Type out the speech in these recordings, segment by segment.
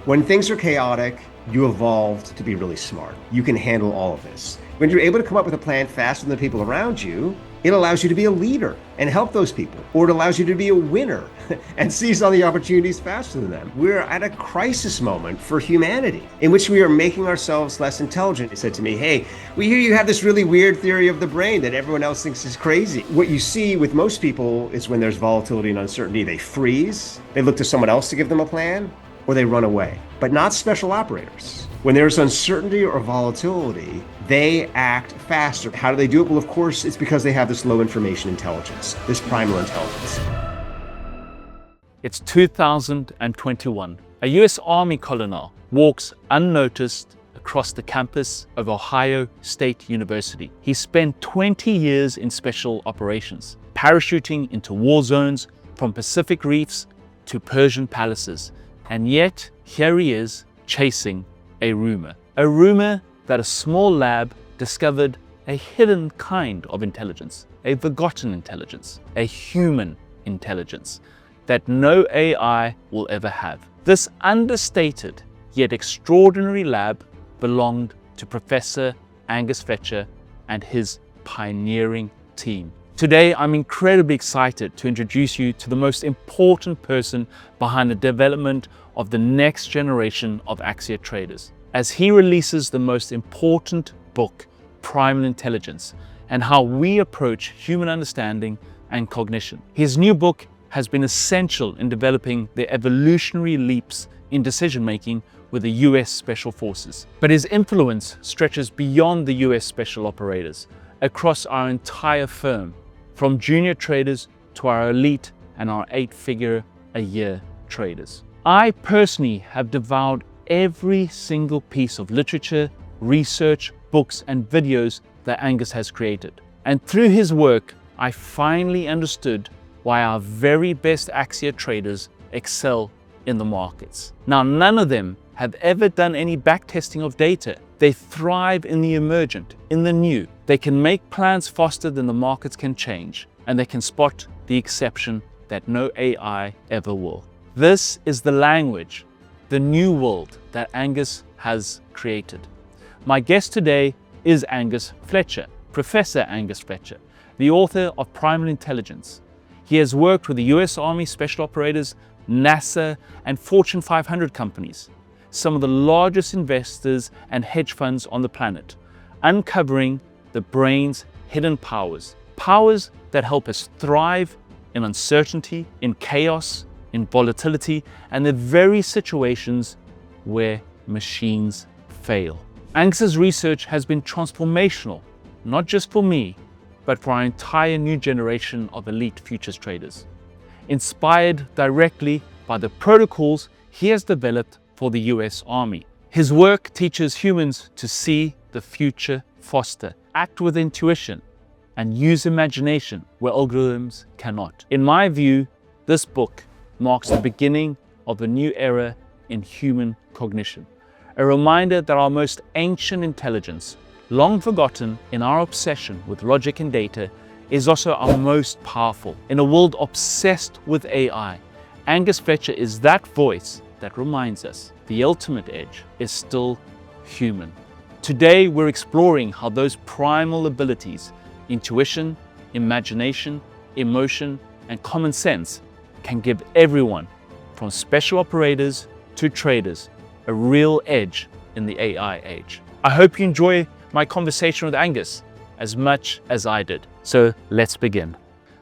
When things are chaotic, you evolved to be really smart. You can handle all of this. When you're able to come up with a plan faster than the people around you, it allows you to be a leader and help those people, or it allows you to be a winner and seize all the opportunities faster than them. We're at a crisis moment for humanity in which we are making ourselves less intelligent. He said to me, "Hey, we hear you have this really weird theory of the brain that everyone else thinks is crazy." What you see with most people is when there's volatility and uncertainty, they freeze, they look to someone else to give them a plan, or they run away, but not special operators. When there's uncertainty or volatility, they act faster. How do they do it? Well, of course, it's because they have this low information intelligence, this primal intelligence. It's 2021. A US Army colonel walks unnoticed across the campus of Ohio State University. He spent 20 years in special operations, parachuting into war zones from Pacific reefs to Persian palaces. And yet, here he is chasing a rumor that a small lab discovered a hidden kind of intelligence, a forgotten intelligence, a human intelligence that no AI will ever have. This understated yet extraordinary lab belonged to Professor Angus Fletcher and his pioneering team. Today, I'm incredibly excited to introduce you to the most important person behind the development of the next generation of Axia traders, as he releases the most important book, Primal Intelligence, and how we approach human understanding and cognition. His new book has been essential in developing the evolutionary leaps in decision-making with the US Special Forces. But his influence stretches beyond the US Special Operators, across our entire firm, from junior traders to our elite and our 8-figure-a-year traders. I personally have devoured every single piece of literature, research, books, and videos that Angus has created. And through his work, I finally understood why our very best Axia traders excel in the markets. Now, none of them have ever done any backtesting of data. They thrive in the emergent, in the new. They can make plans faster than the markets can change, and they can spot the exception that no AI ever will. This is the language, the new world that Angus has created. My guest today is Angus Fletcher, Professor Angus Fletcher, the author of Primal Intelligence. He has worked with the US Army Special Operators, NASA, and Fortune 500 companies, some of the largest investors and hedge funds on the planet, uncovering the brain's hidden powers, powers that help us thrive in uncertainty, in chaos, in volatility, and the very situations where machines fail. Angus's research has been transformational, not just for me, but for our entire new generation of elite futures traders, inspired directly by the protocols he has developed for the US Army. His work teaches humans to see the future faster, act with intuition, and use imagination where algorithms cannot. In my view, this book marks the beginning of a new era in human cognition, a reminder that our most ancient intelligence, long forgotten in our obsession with logic and data, is also our most powerful. In a world obsessed with AI, Angus Fletcher is that voice that reminds us the ultimate edge is still human. Today, we're exploring how those primal abilities, intuition, imagination, emotion, and common sense can give everyone, from special operators to traders, a real edge in the AI age. I hope you enjoy my conversation with Angus as much as I did. So let's begin.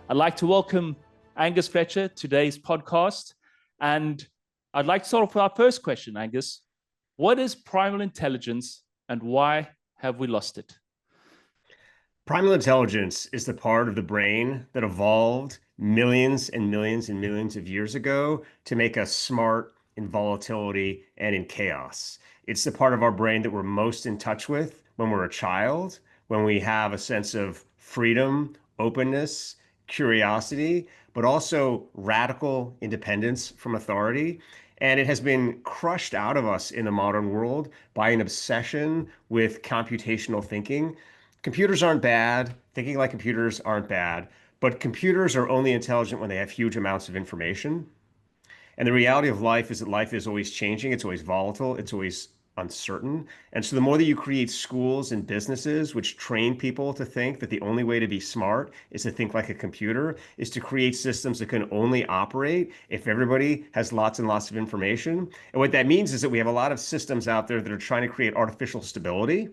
I'd like to welcome Angus Fletcher to today's podcast. And I'd like to start off with our first question, Angus. What is primal intelligence and why have we lost it? Primal intelligence is the part of the brain that evolved millions and millions and millions of years ago to make us smart in volatility and in chaos. It's the part of our brain that we're most in touch with when we're a child, when we have a sense of freedom, openness, curiosity, but also radical independence from authority. And it has been crushed out of us in the modern world by an obsession with computational thinking. Computers aren't bad. Thinking like computers aren't bad. But computers are only intelligent when they have huge amounts of information. And the reality of life is that life is always changing, it's always volatile, it's always uncertain. And so the more that you create schools and businesses which train people to think that the only way to be smart is to think like a computer, is to create systems that can only operate if everybody has lots and lots of information. And what that means is that we have a lot of systems out there that are trying to create artificial stability.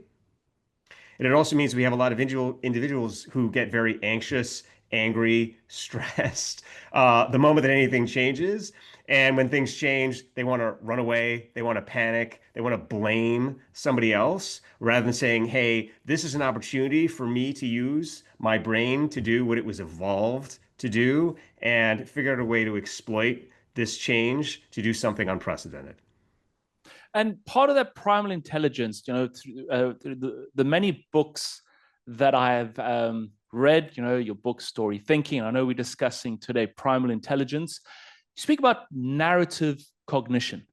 And it also means we have a lot of individuals who get very anxious, angry, stressed the moment that anything changes. And when things change, they want to run away, they want to panic, they want to blame somebody else rather than saying, hey, this is an opportunity for me to use my brain to do what it was evolved to do and figure out a way to exploit this change to do something unprecedented. And part of that primal intelligence, through the many books that I have read, your book, Story Thinking, I know we're discussing today Primal Intelligence. You speak about narrative cognition.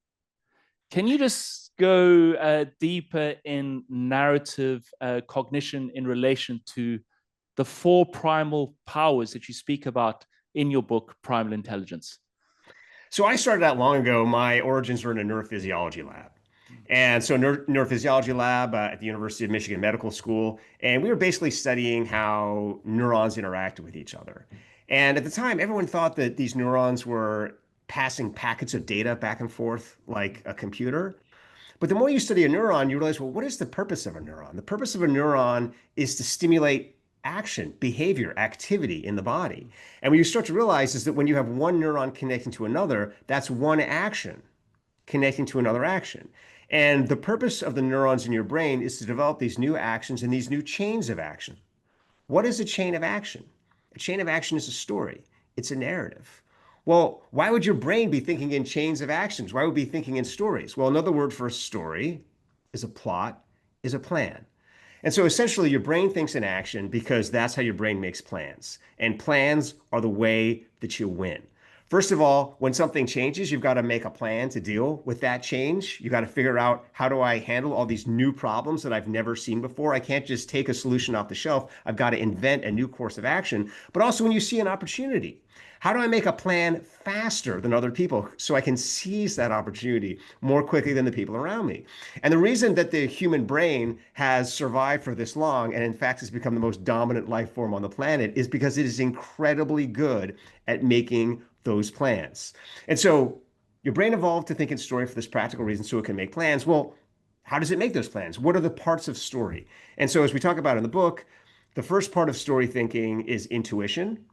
Can you just go deeper in narrative cognition in relation to the 4 primal powers that you speak about in your book, Primal Intelligence? So I started out long ago. My origins were in a neurophysiology lab. And so neurophysiology lab at the University of Michigan Medical School. And we were basically studying how neurons interacted with each other. And at the time, everyone thought that these neurons were passing packets of data back and forth like a computer. But the more you study a neuron, you realize, well, what is the purpose of a neuron? The purpose of a neuron is to stimulate action, behavior, activity in the body. And what you start to realize is that when you have one neuron connecting to another, that's one action connecting to another action. And the purpose of the neurons in your brain is to develop these new actions and these new chains of action. What is a chain of action? A chain of action is a story. It's a narrative. Well, why would your brain be thinking in chains of actions? Why would it be thinking in stories? Well, another word for a story is a plot, is a plan. And so essentially, your brain thinks in action because that's how your brain makes plans. And plans are the way that you win. First of all, when something changes, you've got to make a plan to deal with that change. You've got to figure out, how do I handle all these new problems that I've never seen before? I can't just take a solution off the shelf. I've got to invent a new course of action. But also when you see an opportunity, how do I make a plan faster than other people so I can seize that opportunity more quickly than the people around me? And the reason that the human brain has survived for this long, and in fact has become the most dominant life form on the planet, is because it is incredibly good at making those plans. And so your brain evolved to think in story for this practical reason so it can make plans. Well, how does it make those plans? What are the parts of story? And so as we talk about in the book, the first part of story thinking is intuition,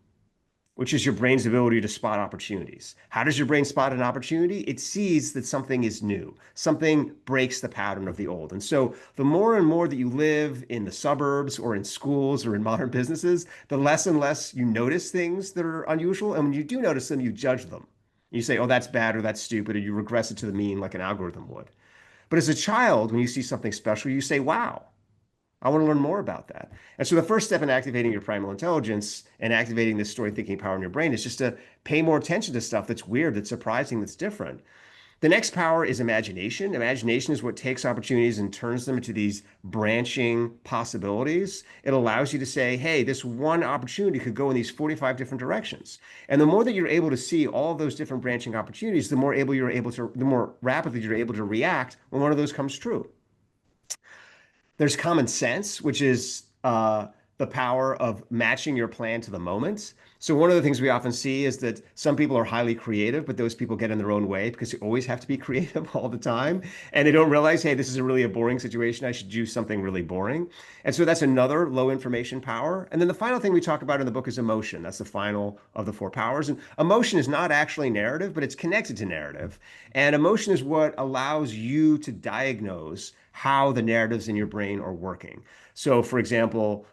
which is your brain's ability to spot opportunities. How does your brain spot an opportunity? It sees that something is new, something breaks the pattern of the old. And so the more and more that you live in the suburbs or in schools or in modern businesses, the less and less you notice things that are unusual. And when you do notice them, you judge them. You say, oh, that's bad or that's stupid, or you regress it to the mean like an algorithm would. But as a child, when you see something special, you say, wow, I want to learn more about that. And so the first step in activating your primal intelligence and activating this story thinking power in your brain is just to pay more attention to stuff that's weird, that's surprising, that's different. The next power is imagination. Imagination is what takes opportunities and turns them into these branching possibilities. It allows you to say, hey, this one opportunity could go in these 45 different directions. And the more that you're able to see all of those different branching opportunities, the more rapidly you're able to react when one of those comes true. There's common sense, which is the power of matching your plan to the moment. So one of the things we often see is that some people are highly creative, but those people get in their own way because you always have to be creative all the time. And they don't realize, hey, this is a boring situation. I should do something really boring. And so that's another low information power. And then the final thing we talk about in the book is emotion. That's the final of the 4 powers. And emotion is not actually narrative, but it's connected to narrative. And emotion is what allows you to diagnose how the narratives in your brain are working. So for example,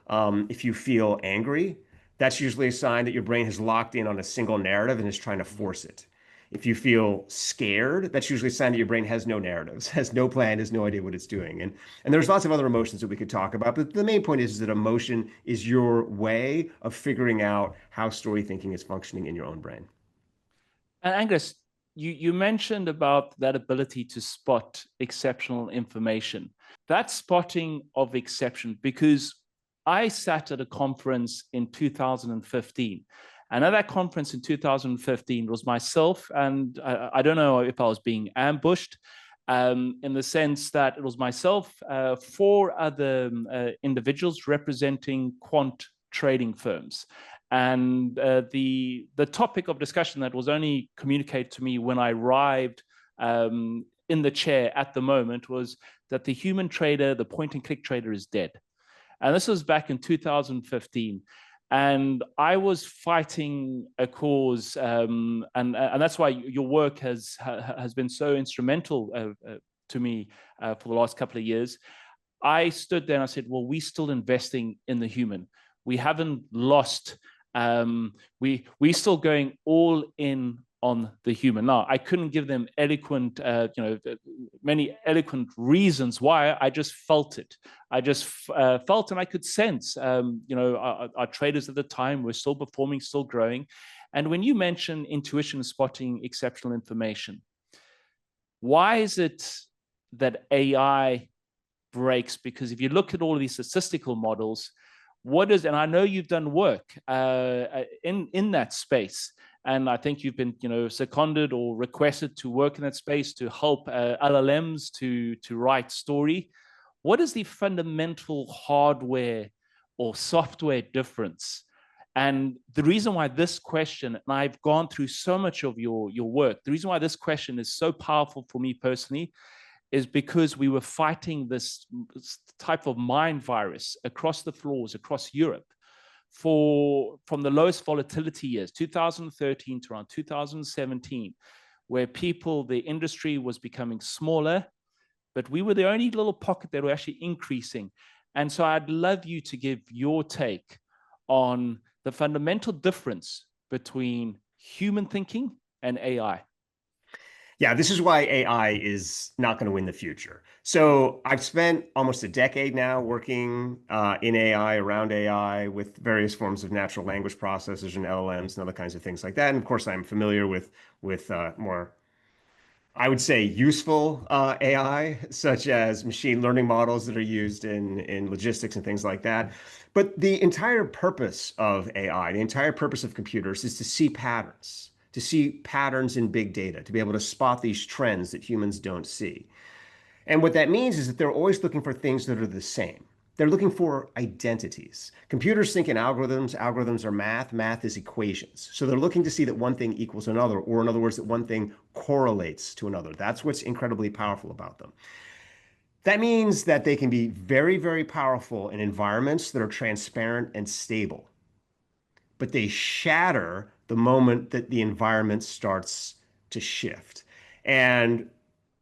if you feel angry, that's usually a sign that your brain has locked in on a single narrative and is trying to force it. If you feel scared, that's usually a sign that your brain has no narratives, has no plan, has no idea what it's doing. And there's lots of other emotions that we could talk about, but the main point is that emotion is your way of figuring out how story thinking is functioning in your own brain. And Angus, you mentioned about that ability to spot exceptional information. That spotting of exception, because I sat at a conference in 2015, And at that conference in 2015, it was myself, and I don't know if I was being ambushed, in the sense that it was myself, four other individuals representing quant trading firms. And the topic of discussion that was only communicated to me when I arrived in the chair at the moment was that the human trader, the point and click trader, is dead. And this was back in 2015. And I was fighting a cause, and that's why your work has been so instrumental to me for the last couple of years. I stood there and I said, well, we're still investing in the human. We haven't lost. We're still going all in on the human. Now, I couldn't give them eloquent, many eloquent reasons why. I just felt it. I just felt, and I could sense, our traders at the time were still performing, still growing. And when you mention intuition spotting exceptional information, why is it that AI breaks? Because if you look at all of these statistical models, and I know you've done work in that space, and I think you've been, seconded or requested to work in that space to help LLMs to write story. What is the fundamental hardware or software difference? And the reason why this question, and I've gone through so much of your work, the reason why this question is so powerful for me personally is because we were fighting this type of mind virus across the floors, across Europe, from the lowest volatility years, 2013 to around 2017, where the industry was becoming smaller, but we were the only little pocket that were actually increasing. And so I'd love you to give your take on the fundamental difference between human thinking and AI. Yeah, this is why AI is not going to win the future. So I've spent almost a decade now working in AI, around AI, with various forms of natural language processors and LLMs and other kinds of things like that. And of course, I'm familiar with more, I would say, useful AI, such as machine learning models that are used in logistics and things like that. But the entire purpose of AI, the entire purpose of computers is to see patterns in big data, to be able to spot these trends that humans don't see. And what that means is that they're always looking for things that are the same. They're looking for identities. Computers think in algorithms. Algorithms are math. Math is equations. So they're looking to see that one thing equals another, or in other words, that one thing correlates to another. That's what's incredibly powerful about them. That means that they can be very, very powerful in environments that are transparent and stable, but they shatter the moment that the environment starts to shift. And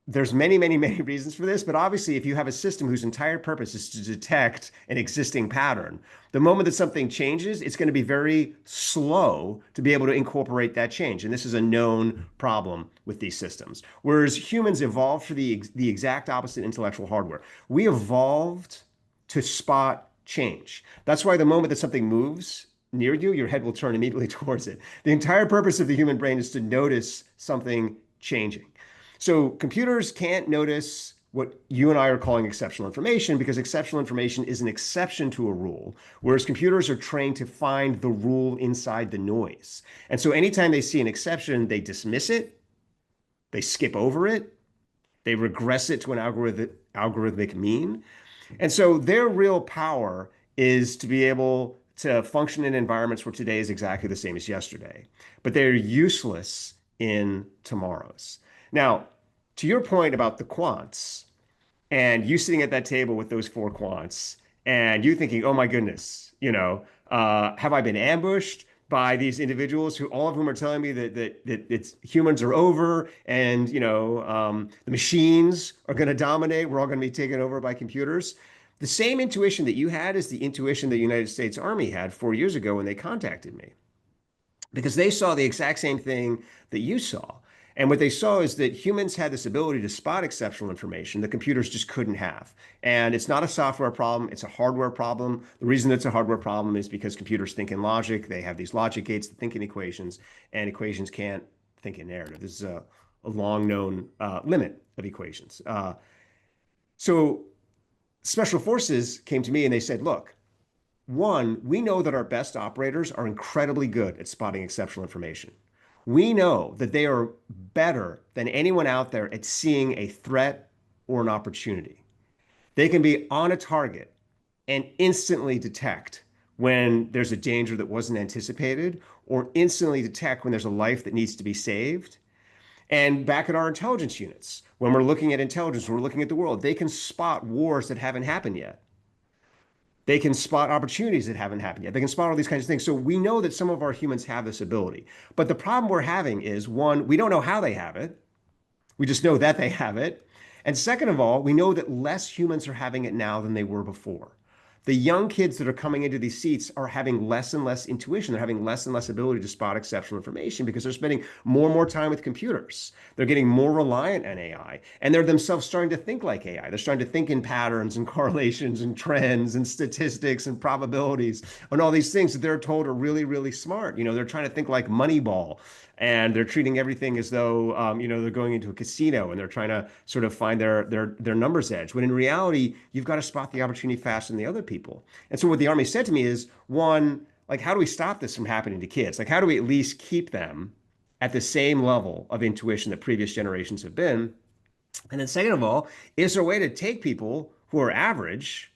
there's many, many, many reasons for this, but obviously, if you have a system whose entire purpose is to detect an existing pattern, the moment that something changes, it's going to be very slow to be able to incorporate that change. And this is a known problem with these systems. Whereas humans evolved for the exact opposite intellectual hardware. We evolved to spot change. That's why the moment that something moves near you, your head will turn immediately towards it. The entire purpose of the human brain is to notice something changing. So computers can't notice what you and I are calling exceptional information because exceptional information is an exception to a rule, whereas computers are trained to find the rule inside the noise. And so anytime they see an exception, they dismiss it, they skip over it, they regress it to an algorithmic mean. And so their real power is to be able to function in environments where today is exactly the same as yesterday, but they're useless in tomorrow's. Now, to your point about the quants, and you sitting at that table with those four quants, and you thinking, "Oh my goodness, have I been ambushed by these individuals who all of whom are telling me that it's humans are over, and the machines are going to dominate. We're all going to be taken over by computers." The same intuition that you had is the intuition the United States Army had 4 years ago when they contacted me, because they saw the exact same thing that you saw. And what they saw is that humans had this ability to spot exceptional information that computers just couldn't have. And it's not a software problem, it's a hardware problem. The reason it's a hardware problem is because computers think in logic. They have these logic gates that think in equations, and equations can't think in narrative. This is a long known limit of equations. So special forces came to me and they said, look, One, we know that our best operators are incredibly good at spotting exceptional information. We know that they are better than anyone out there at seeing a threat or an opportunity. They can be on a target and instantly detect when there's a danger that wasn't anticipated, or instantly detect when there's a life that needs to be saved. And back at our intelligence units, when we're looking at intelligence, when we're looking at the world, they can spot wars that haven't happened yet. They can spot opportunities that haven't happened yet. They can spot all these kinds of things. So we know that some of our humans have this ability. But the problem we're having is one, we don't know how they have it. We just know that they have it. And second of all, we know that less humans are having it now than they were before. The young kids that are coming into these seats are having less and less intuition. They're having less and less ability to spot exceptional information because they're spending more and more time with computers. They're getting more reliant on AI, and they're themselves starting to think like AI. They're starting to think in patterns and correlations and trends and statistics and probabilities and all these things that they're told are really, really smart. They're trying to think like Moneyball, and they're treating everything as though they're going into a casino and they're trying to sort of find their numbers edge. When in reality, you've got to spot the opportunity faster than the other people. And so what the Army said to me is, one, like, how do we stop this from happening to kids? Like, how do we at least keep them at the same level of intuition that previous generations have been? And then second of all, is there a way to take people who are average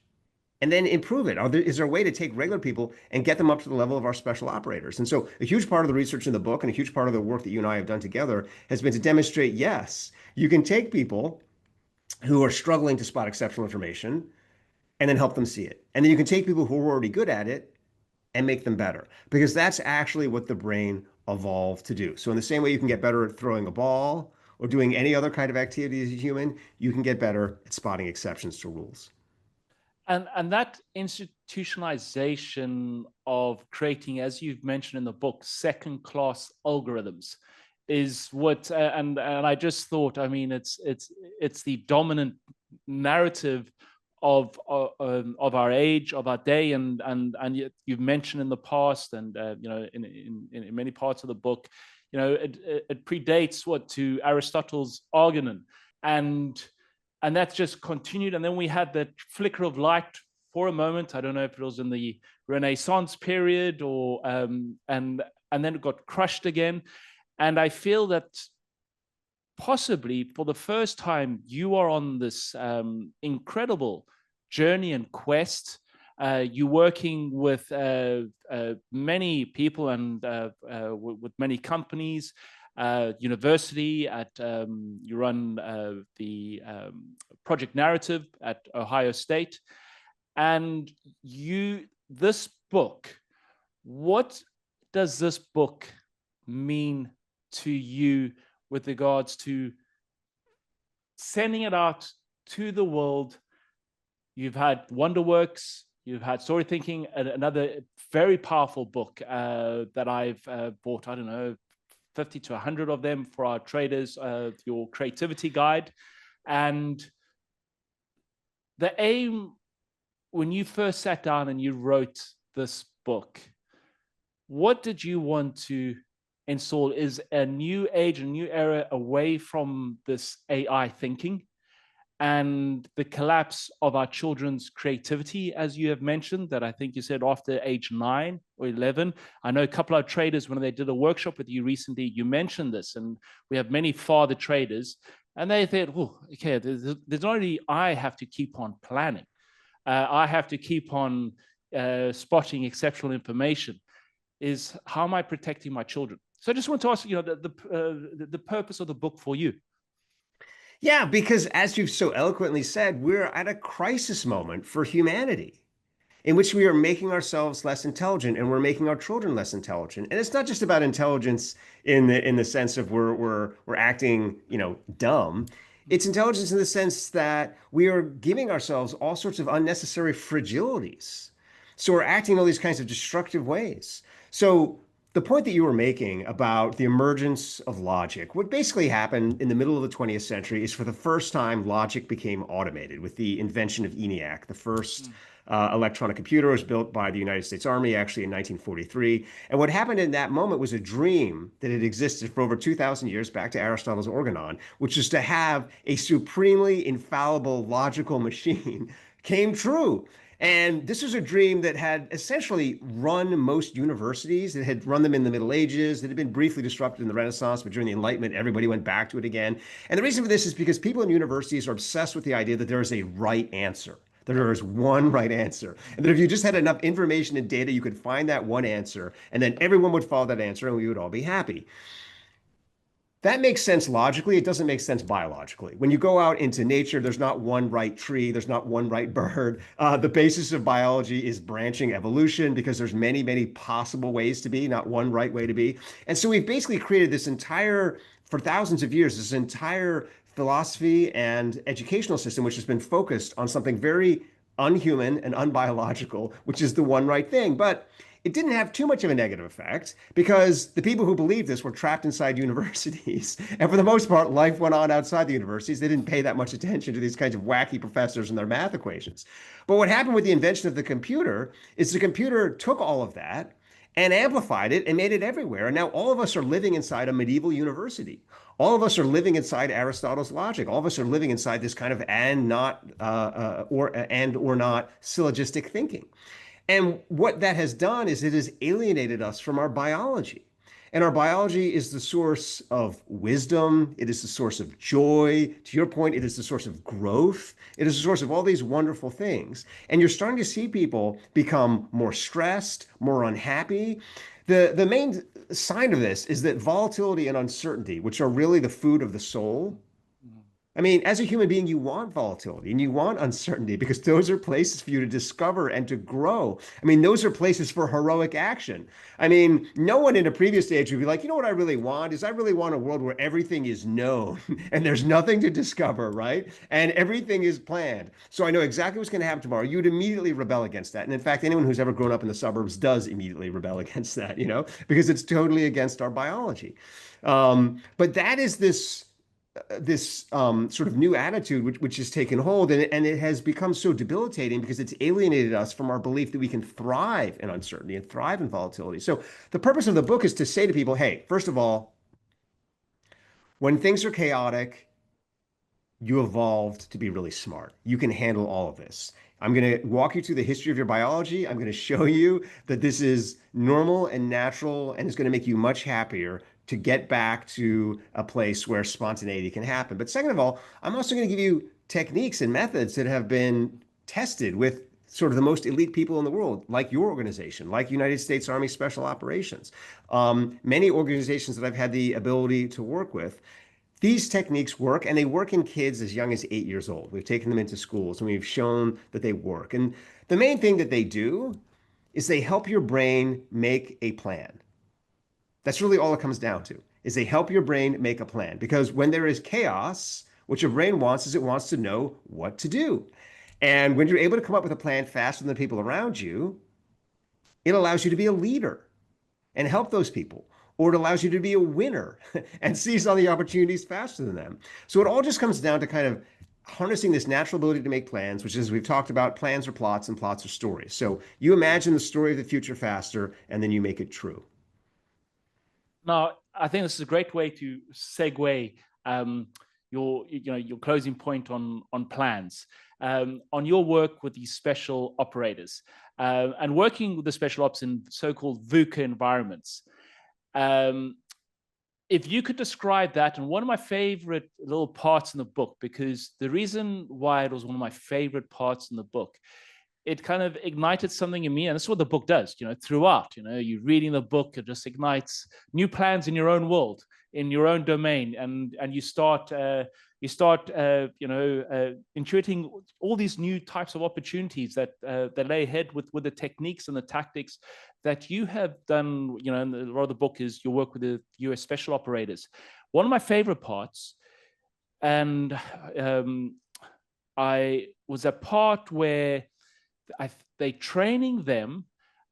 and then improve it? Is there a way to take regular people and get them up to the level of our special operators? And so a huge part of the research in the book and a huge part of the work that you and I have done together has been to demonstrate, yes, you can take people who are struggling to spot exceptional information and then help them see it. And then you can take people who are already good at it and make them better, because that's actually what the brain evolved to do. So in the same way you can get better at throwing a ball or doing any other kind of activity as a human, you can get better at spotting exceptions to rules. And that institutionalization of creating, as you've mentioned in the book, second class algorithms is what and I just thought, I mean, it's the dominant narrative of our age, of our day, and you've mentioned in the past, and in many parts of the book, it predates to Aristotle's Organon, and that's just continued. And then we had that flicker of light for a moment. I don't know if it was in the Renaissance period or and then it got crushed again. And I feel that possibly for the first time, you are on this incredible journey and quest. You're working with many people and with many companies, university you run the Project Narrative at Ohio State. And this book, what does this book mean to you with regards to sending it out to the world? You've had Wonderworks, you've had Story Thinking, another very powerful book that I've bought, I don't know, 50 to 100 of them for our traders, your creativity guide. And the aim, when you first sat down and you wrote this book, what did you want to install? Is a new age, a new era away from this AI thinking and the collapse of our children's creativity, as you have mentioned, that I think you said after age 9 or 11. I know a couple of traders, when they did a workshop with you recently, you mentioned this, and we have many father traders, and they thought, oh, okay, there's not only I have to keep on planning, I have to keep on spotting exceptional information, is how am I protecting my children? So I just want to ask, the purpose of the book for you. Yeah, because as you've so eloquently said, we're at a crisis moment for humanity in which we are making ourselves less intelligent and we're making our children less intelligent. And it's not just about intelligence in the sense of we're acting, dumb. It's intelligence in the sense that we are giving ourselves all sorts of unnecessary fragilities. So we're acting in all these kinds of destructive ways. So the point that you were making about the emergence of logic, what basically happened in the middle of the 20th century is for the first time, logic became automated with the invention of ENIAC. The first electronic computer was built by the United States Army, actually in 1943. And what happened in that moment was a dream that had existed for over 2,000 years, back to Aristotle's Organon, which is to have a supremely infallible logical machine, came true. And this was a dream that had essentially run most universities. It had run them in the Middle Ages. It had been briefly disrupted in the Renaissance, but during the Enlightenment, everybody went back to it again. And the reason for this is because people in universities are obsessed with the idea that there is a right answer. That there is one right answer. And that if you just had enough information and data, you could find that one answer, and then everyone would follow that answer and we would all be happy. That makes sense logically. It doesn't make sense biologically. When you go out into nature, there's not one right tree, there's not one right bird. The basis of biology is branching evolution because there's many, many possible ways to be, not one right way to be. And so we've basically created this entire, for thousands of years, this entire philosophy and educational system which has been focused on something very unhuman and unbiological, which is the one right thing. But it didn't have too much of a negative effect because the people who believed this were trapped inside universities. And for the most part, life went on outside the universities. They didn't pay that much attention to these kinds of wacky professors and their math equations. But what happened with the invention of the computer is the computer took all of that and amplified it and made it everywhere. And now all of us are living inside a medieval university. All of us are living inside Aristotle's logic. All of us are living inside this kind of and not or not syllogistic thinking. And what that has done is it has alienated us from our biology. And our biology is the source of wisdom. It is the source of joy. To your point, it is the source of growth. It is the source of all these wonderful things. And you're starting to see people become more stressed, more unhappy. The main sign of this is that volatility and uncertainty, which are really the food of the soul, I mean, as a human being, you want volatility and you want uncertainty because those are places for you to discover and to grow. I mean, those are places for heroic action. I mean, no one in a previous stage would be like, you know what I really want is I really want a world where everything is known and there's nothing to discover, right? And everything is planned. So I know exactly what's going to happen tomorrow. You'd immediately rebel against that. And in fact, anyone who's ever grown up in the suburbs does immediately rebel against that, because it's totally against our biology. But that is this sort of new attitude which has taken hold, and it has become so debilitating because it's alienated us from our belief that we can thrive in uncertainty and thrive in volatility. So the purpose of the book is to say to people, hey, first of all, when things are chaotic, you evolved to be really smart. You can handle all of this. I'm going to walk you through the history of your biology. I'm going to show you that this is normal and natural and is going to make you much happier to get back to a place where spontaneity can happen. But second of all, I'm also going to give you techniques and methods that have been tested with sort of the most elite people in the world, like your organization, like United States Army Special Operations, many organizations that I've had the ability to work with. These techniques work, and they work in kids as young as 8 years old. We've taken them into schools and we've shown that they work. And the main thing that they do is they help your brain make a plan. That's really all it comes down to, is they help your brain make a plan. Because when there is chaos, what your brain wants is it wants to know what to do. And when you're able to come up with a plan faster than the people around you, it allows you to be a leader and help those people. Or it allows you to be a winner and seize on the opportunities faster than them. So it all just comes down to kind of harnessing this natural ability to make plans, which is, we've talked about, plans are plots and plots are stories. So you imagine the story of the future faster, and then you make it true. Now, I think this is a great way to segue your closing point on plans, on your work with these special operators, and working with the special ops in so-called VUCA environments. If you could describe that, and one of my favorite little parts in the book, because the reason why it was one of my favorite parts in the book, it kind of ignited something in me, and that's what the book does. Throughout, you're reading the book, it just ignites new plans in your own world, in your own domain, and you start intuiting all these new types of opportunities that lay ahead with the techniques and the tactics that you have done. And a lot of the book is your work with the US special operators. One of my favorite parts, and I was a part where they training them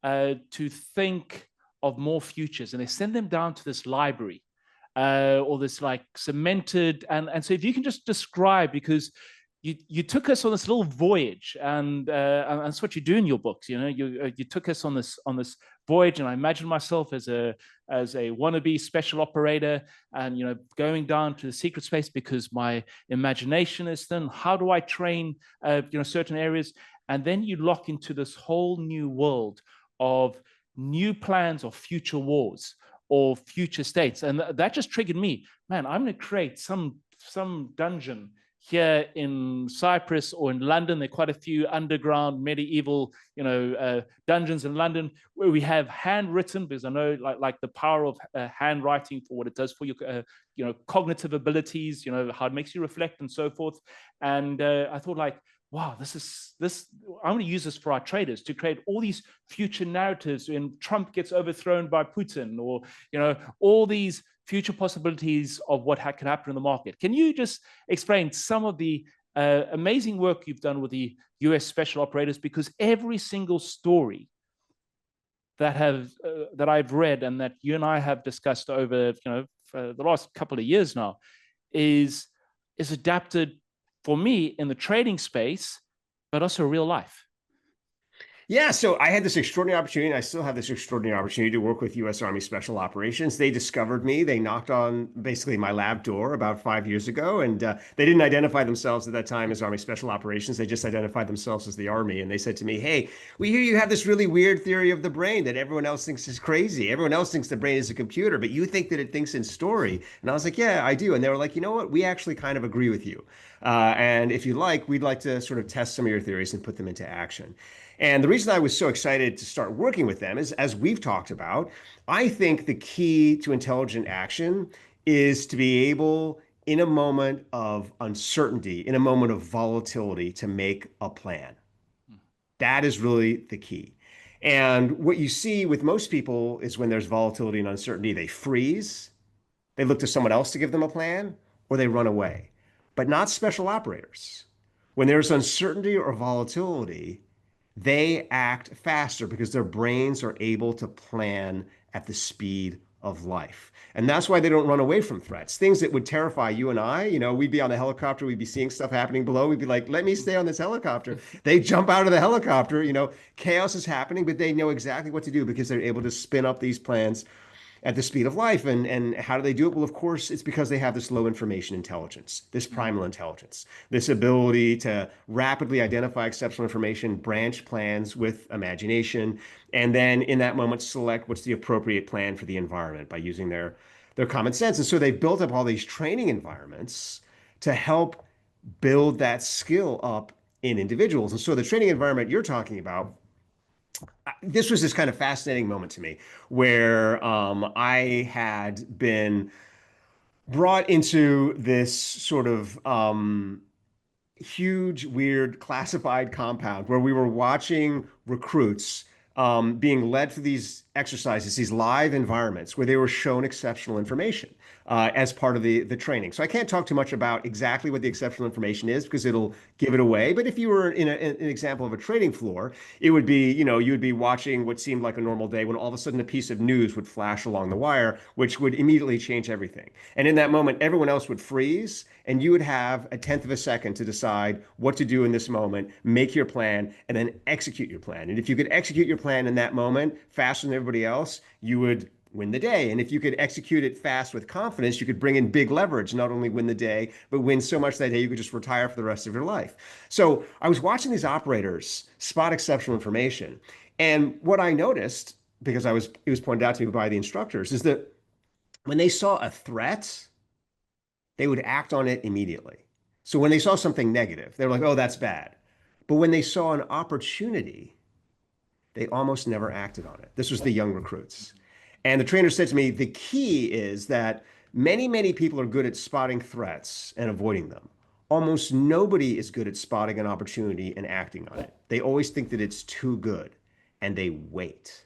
to think of more futures, and they send them down to this library or this like cemented, and so if you can just describe, because you took us on this little voyage, and that's what you do in your books. You took us on this voyage, and I imagine myself as a wannabe special operator, and going down to the secret space because my imagination is thin. How do I train certain areas? And then you lock into this whole new world of new plans of future wars or future states, and that just triggered me. Man, I'm going to create some dungeon here in Cyprus or in London. There are quite a few underground medieval, dungeons in London where we have handwritten, because I know like the power of handwriting for what it does for your, cognitive abilities, how it makes you reflect and so forth. And I thought like, wow, this. I'm going to use this for our traders to create all these future narratives when Trump gets overthrown by Putin, or all these future possibilities of what could happen in the market. Can you just explain some of the amazing work you've done with the US special operators? Because every single story that I've read and that you and I have discussed over for the last couple of years now is adapted for me in the trading space, but also real life. Yeah, so I had this extraordinary opportunity, and I still have this extraordinary opportunity to work with U.S. Army Special Operations. They discovered me. They knocked on basically my lab door about 5 years ago, and they didn't identify themselves at that time as Army Special Operations. They just identified themselves as the Army, and they said to me, "Hey, we hear you have this really weird theory of the brain that everyone else thinks is crazy. Everyone else thinks the brain is a computer, but you think that it thinks in story." And I was like, "Yeah, I do." And they were like, "You know what? We actually kind of agree with you. And if you like, we'd like to sort of test some of your theories and put them into action." And the reason I was so excited to start working with them is, as we've talked about, I think the key to intelligent action is to be able, in a moment of uncertainty, in a moment of volatility, to make a plan. That is really the key. And what you see with most people is when there's volatility and uncertainty, they freeze, they look to someone else to give them a plan, or they run away, but not special operators. When there's uncertainty or volatility, they act faster because their brains are able to plan at the speed of life. And that's why they don't run away from threats. Things that would terrify you and I, we'd be on the helicopter, we'd be seeing stuff happening below. We'd be like, let me stay on this helicopter. They jump out of the helicopter, chaos is happening, but they know exactly what to do because they're able to spin up these plans at the speed of life. And how do they do it? Well, of course, it's because they have this low information intelligence, this primal intelligence, this ability to rapidly identify exceptional information, branch plans with imagination, and then in that moment select what's the appropriate plan for the environment by using their common sense. And so they've built up all these training environments to help build that skill up in individuals. And so the training environment you're talking about, this was this kind of fascinating moment to me where I had been brought into this sort of huge, weird, classified compound where we were watching recruits being led through these exercises, these live environments where they were shown exceptional information as part of the training. So I can't talk too much about exactly what the exceptional information is because it'll give it away. But if you were in an example of a trading floor, it would be, you would be watching what seemed like a normal day when all of a sudden a piece of news would flash along the wire, which would immediately change everything. And in that moment, everyone else would freeze and you would have a tenth of a second to decide what to do in this moment, make your plan, and then execute your plan. And if you could execute your plan in that moment faster than everybody else, you would win the day. And if you could execute it fast with confidence, you could bring in big leverage, not only win the day, but win so much that day you could just retire for the rest of your life. So I was watching these operators spot exceptional information. And what I noticed, because it was pointed out to me by the instructors, is that when they saw a threat, they would act on it immediately. So when they saw something negative, they were like, oh, that's bad. But when they saw an opportunity, they almost never acted on it. This was the young recruits. And the trainer said to me, the key is that many, many people are good at spotting threats and avoiding them. Almost nobody is good at spotting an opportunity and acting on it. They always think that it's too good and they wait.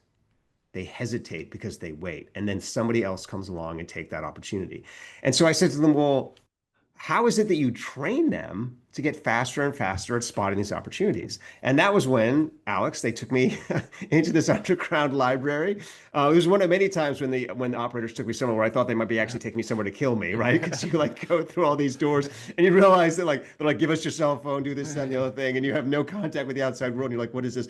They hesitate because they wait. And then somebody else comes along and take that opportunity. And so I said to them, well, how is it that you train them to get faster and faster at spotting these opportunities. And that was when, Alex, they took me into this underground library. It was one of many times when the operators took me somewhere where I thought they might be actually taking me somewhere to kill me, right? Because you like go through all these doors and you realize that like they're like, give us your cell phone, do this, that, and the other thing, and you have no contact with the outside world. And you're like, what is this?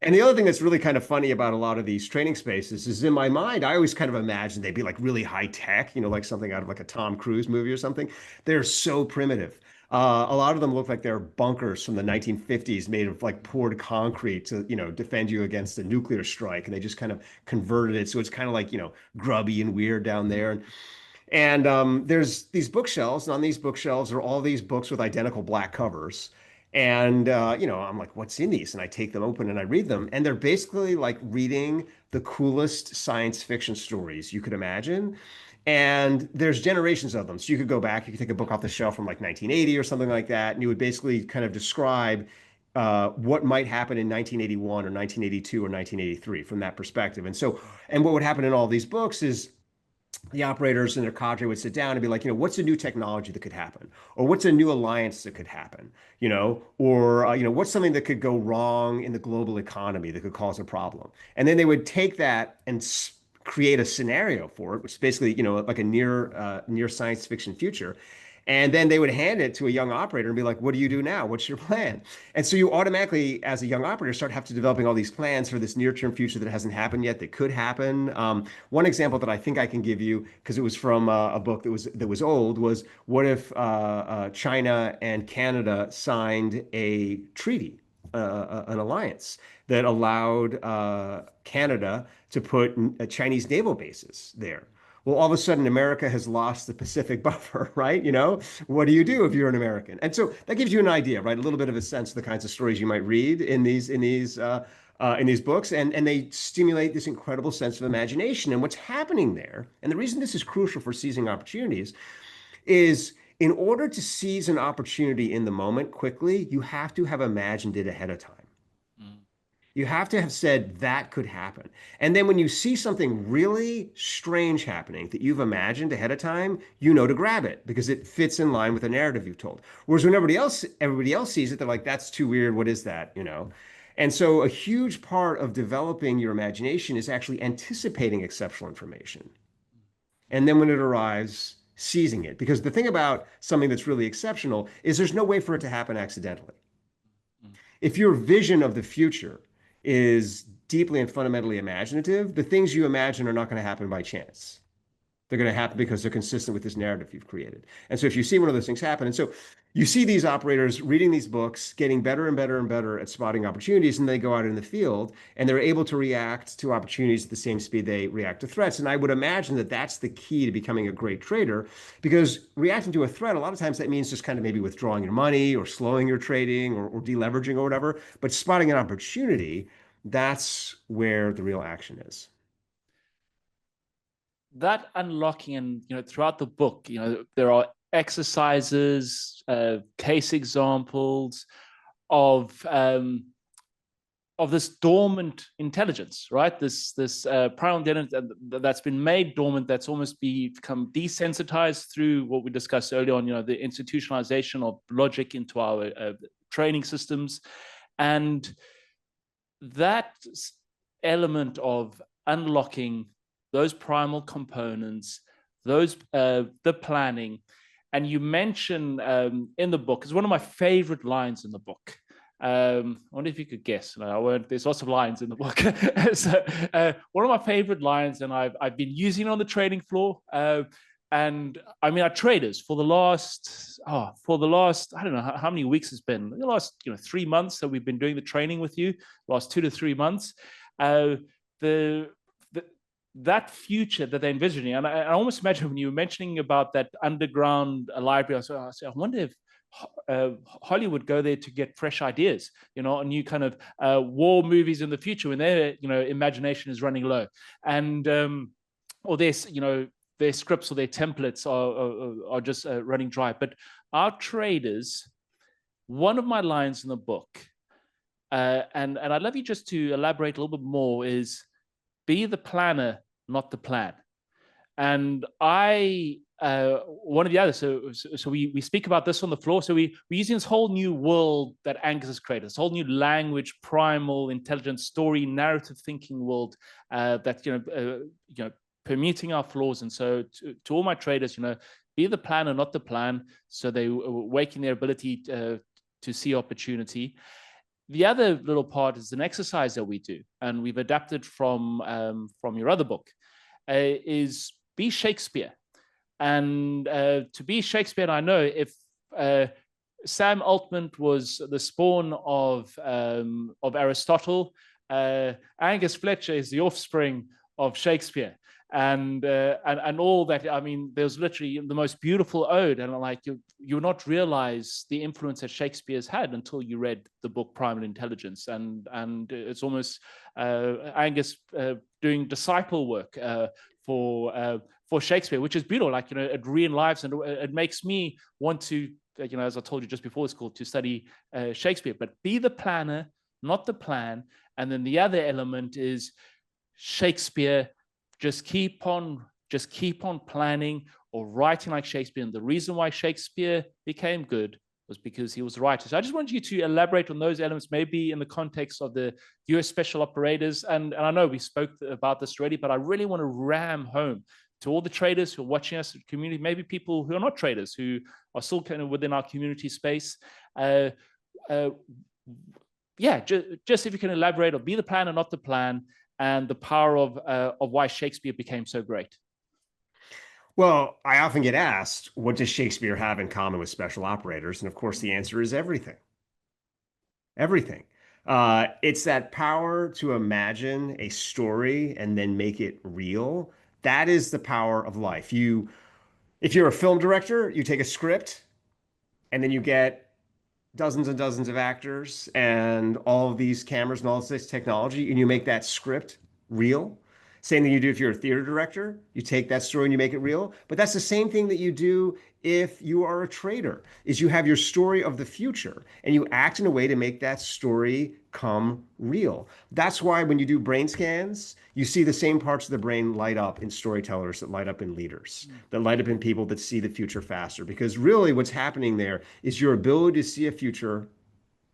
And the other thing that's really kind of funny about a lot of these training spaces is in my mind, I always kind of imagined they'd be like really high tech, like something out of like a Tom Cruise movie or something. They're so primitive. A lot of them look like they're bunkers from the 1950s made of like poured concrete to, defend you against a nuclear strike. And they just kind of converted it. So it's kind of like, grubby and weird down there. And there's these bookshelves, and on these bookshelves are all these books with identical black covers. And I'm like, what's in these? And I take them open and I read them, and they're basically like reading the coolest science fiction stories you could imagine. And there's generations of them. So you could go back, you could take a book off the shelf from like 1980 or something like that, and you would basically kind of describe what might happen in 1981 or 1982 or 1983 from that perspective. And what would happen in all these books is the operators and their cadre would sit down and be like, what's a new technology that could happen? Or what's a new alliance that could happen? Or what's something that could go wrong in the global economy that could cause a problem? And then they would take that and create a scenario for it, which is basically, like a near science fiction future. And then they would hand it to a young operator and be like, what do you do now? What's your plan? And so you automatically, as a young operator, start have to developing all these plans for this near-term future that hasn't happened yet, that could happen. One example that I think I can give you, because it was from a book that was old, was what if China and Canada signed a treaty, an alliance that allowed Canada to put Chinese naval bases there? Well, all of a sudden, America has lost the Pacific buffer, right? What do you do if you're an American? And so that gives you an idea, right? A little bit of a sense of the kinds of stories you might read in these books, and they stimulate this incredible sense of imagination and what's happening there. And the reason this is crucial for seizing opportunities is in order to seize an opportunity in the moment quickly, you have to have imagined it ahead of time. You have to have said that could happen. And then when you see something really strange happening that you've imagined ahead of time, you know to grab it because it fits in line with the narrative you've told. Whereas when everybody else sees it, they're like, that's too weird. What is that? And so a huge part of developing your imagination is actually anticipating exceptional information. And then when it arrives, seizing it. Because the thing about something that's really exceptional is there's no way for it to happen accidentally. If your vision of the future is deeply and fundamentally imaginative, the things you imagine are not going to happen by chance. They're going to happen because they're consistent with this narrative you've created. And so if you see one of those things happen, and so you see these operators reading these books, getting better and better and better at spotting opportunities, and they go out in the field and they're able to react to opportunities at the same speed they react to threats. And I would imagine that that's the key to becoming a great trader, because reacting to a threat, a lot of times that means just kind of maybe withdrawing your money or slowing your trading or deleveraging or whatever. But spotting an opportunity, that's where the real action is. That unlocking, and throughout the book, there are exercises, case examples of this dormant intelligence, right? This primal intelligence that's been made dormant, that's almost become desensitized through what we discussed earlier on, the institutionalization of logic into our training systems. And that element of unlocking those primal components, the planning, and you mention in the book, it's one of my favorite lines in the book. I wonder if you could guess. No, I won't. There's lots of lines in the book. So, one of my favorite lines, and I've been using it on the trading floor. And I mean, our traders for the last I don't know how many weeks it's been. The last 3 months that we've been doing the training with you. Last 2 to 3 months. That future that they're envisioning, and I almost imagine when you were mentioning about that underground library, I wonder if Hollywood go there to get fresh ideas, and new kind of war movies in the future when their imagination is running low, and or their scripts or their templates are just running dry. But our traders, one of my lines in the book, and I'd love you just to elaborate a little bit more, is be the planner, not the plan. And one of the others, so we speak about this on the floor. So we're using this whole new world that Angus has created, this whole new language, primal intelligence, story, narrative thinking world that, permuting our flaws. And so to all my traders, be the planner, not the plan. So they awaken their ability to see opportunity. The other little part is an exercise that we do, and we've adapted from your other book, is be Shakespeare. And to be Shakespeare, I know if Sam Altman was the spawn of Aristotle, Angus Fletcher is the offspring of Shakespeare. And all that. I mean, there's literally the most beautiful ode, and like you not realize the influence that Shakespeare's had until you read the book Primal Intelligence, and it's almost Angus doing disciple work for Shakespeare, which is beautiful. Like, it re-enlives, and it makes me want to, as I told you just before this call, to study Shakespeare. But be the planner, not the plan. And then the other element is Shakespeare. Just keep on planning or writing like Shakespeare. And the reason why Shakespeare became good was because he was a writer. So I just want you to elaborate on those elements, maybe in the context of the US Special Operators. And I know we spoke about this already, but I really want to ram home to all the traders who are watching us in the community, maybe people who are not traders, who are still kind of within our community space. Just if you can elaborate, or be the planner, not the plan, and the power of why Shakespeare became so great. Well, I often get asked, what does Shakespeare have in common with special operators? And of course, the answer is everything. Everything. It's that power to imagine a story and then make it real. That is the power of life. If you're a film director, you take a script and then you get dozens and dozens of actors and all of these cameras and all this technology, and you make that script real. Same thing you do if you're a theater director. You take that story and you make it real. But that's the same thing that you do if you are a trader, is you have your story of the future and you act in a way to make that story come real. That's why when you do brain scans, you see the same parts of the brain light up in storytellers, that light up in leaders, that light up in people that see the future faster. Because really what's happening there is your ability to see a future,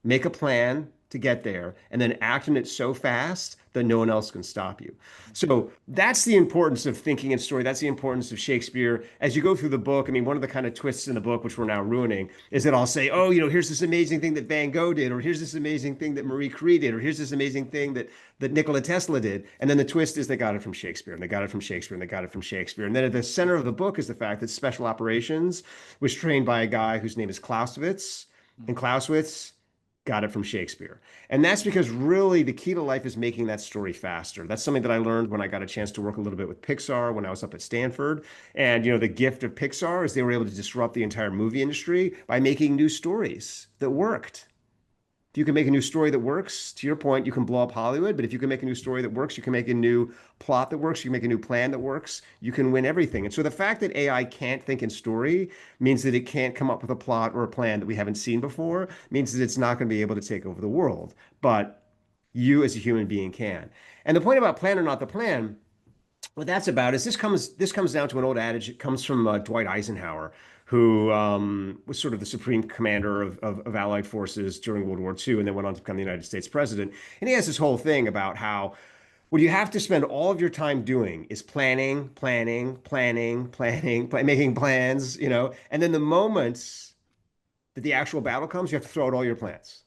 make a plan to get there, and then act on it so fast that no one else can stop you. So that's the importance of thinking in story. That's the importance of Shakespeare. As you go through the book, I mean, one of the kind of twists in the book, which we're now ruining, is that I'll say, oh, here's this amazing thing that Van Gogh did, or here's this amazing thing that Marie Curie did, or here's this amazing thing that Nikola Tesla did. And then the twist is they got it from Shakespeare, and they got it from Shakespeare, and they got it from Shakespeare. And then at the center of the book is the fact that special operations was trained by a guy whose name is Clausewitz, and Clausewitz got it from Shakespeare. And that's because really the key to life is making that story faster. That's something that I learned when I got a chance to work a little bit with Pixar when I was up at Stanford. And, the gift of Pixar is they were able to disrupt the entire movie industry by making new stories that worked. If you can make a new story that works, to your point, you can blow up Hollywood. But if you can make a new story that works, you can make a new plot that works, you can make a new plan that works, you can win everything. And so the fact that AI can't think in story means that it can't come up with a plot or a plan that we haven't seen before, means that it's not going to be able to take over the world. But you as a human being can. And the point about plan or not the plan, what that's about is this comes down to an old adage. It comes from Dwight Eisenhower, who was sort of the supreme commander of Allied forces during World War II, and then went on to become the United States president. And he has this whole thing about how what you have to spend all of your time doing is planning, making plans, and then the moments that the actual battle comes, you have to throw out all your plans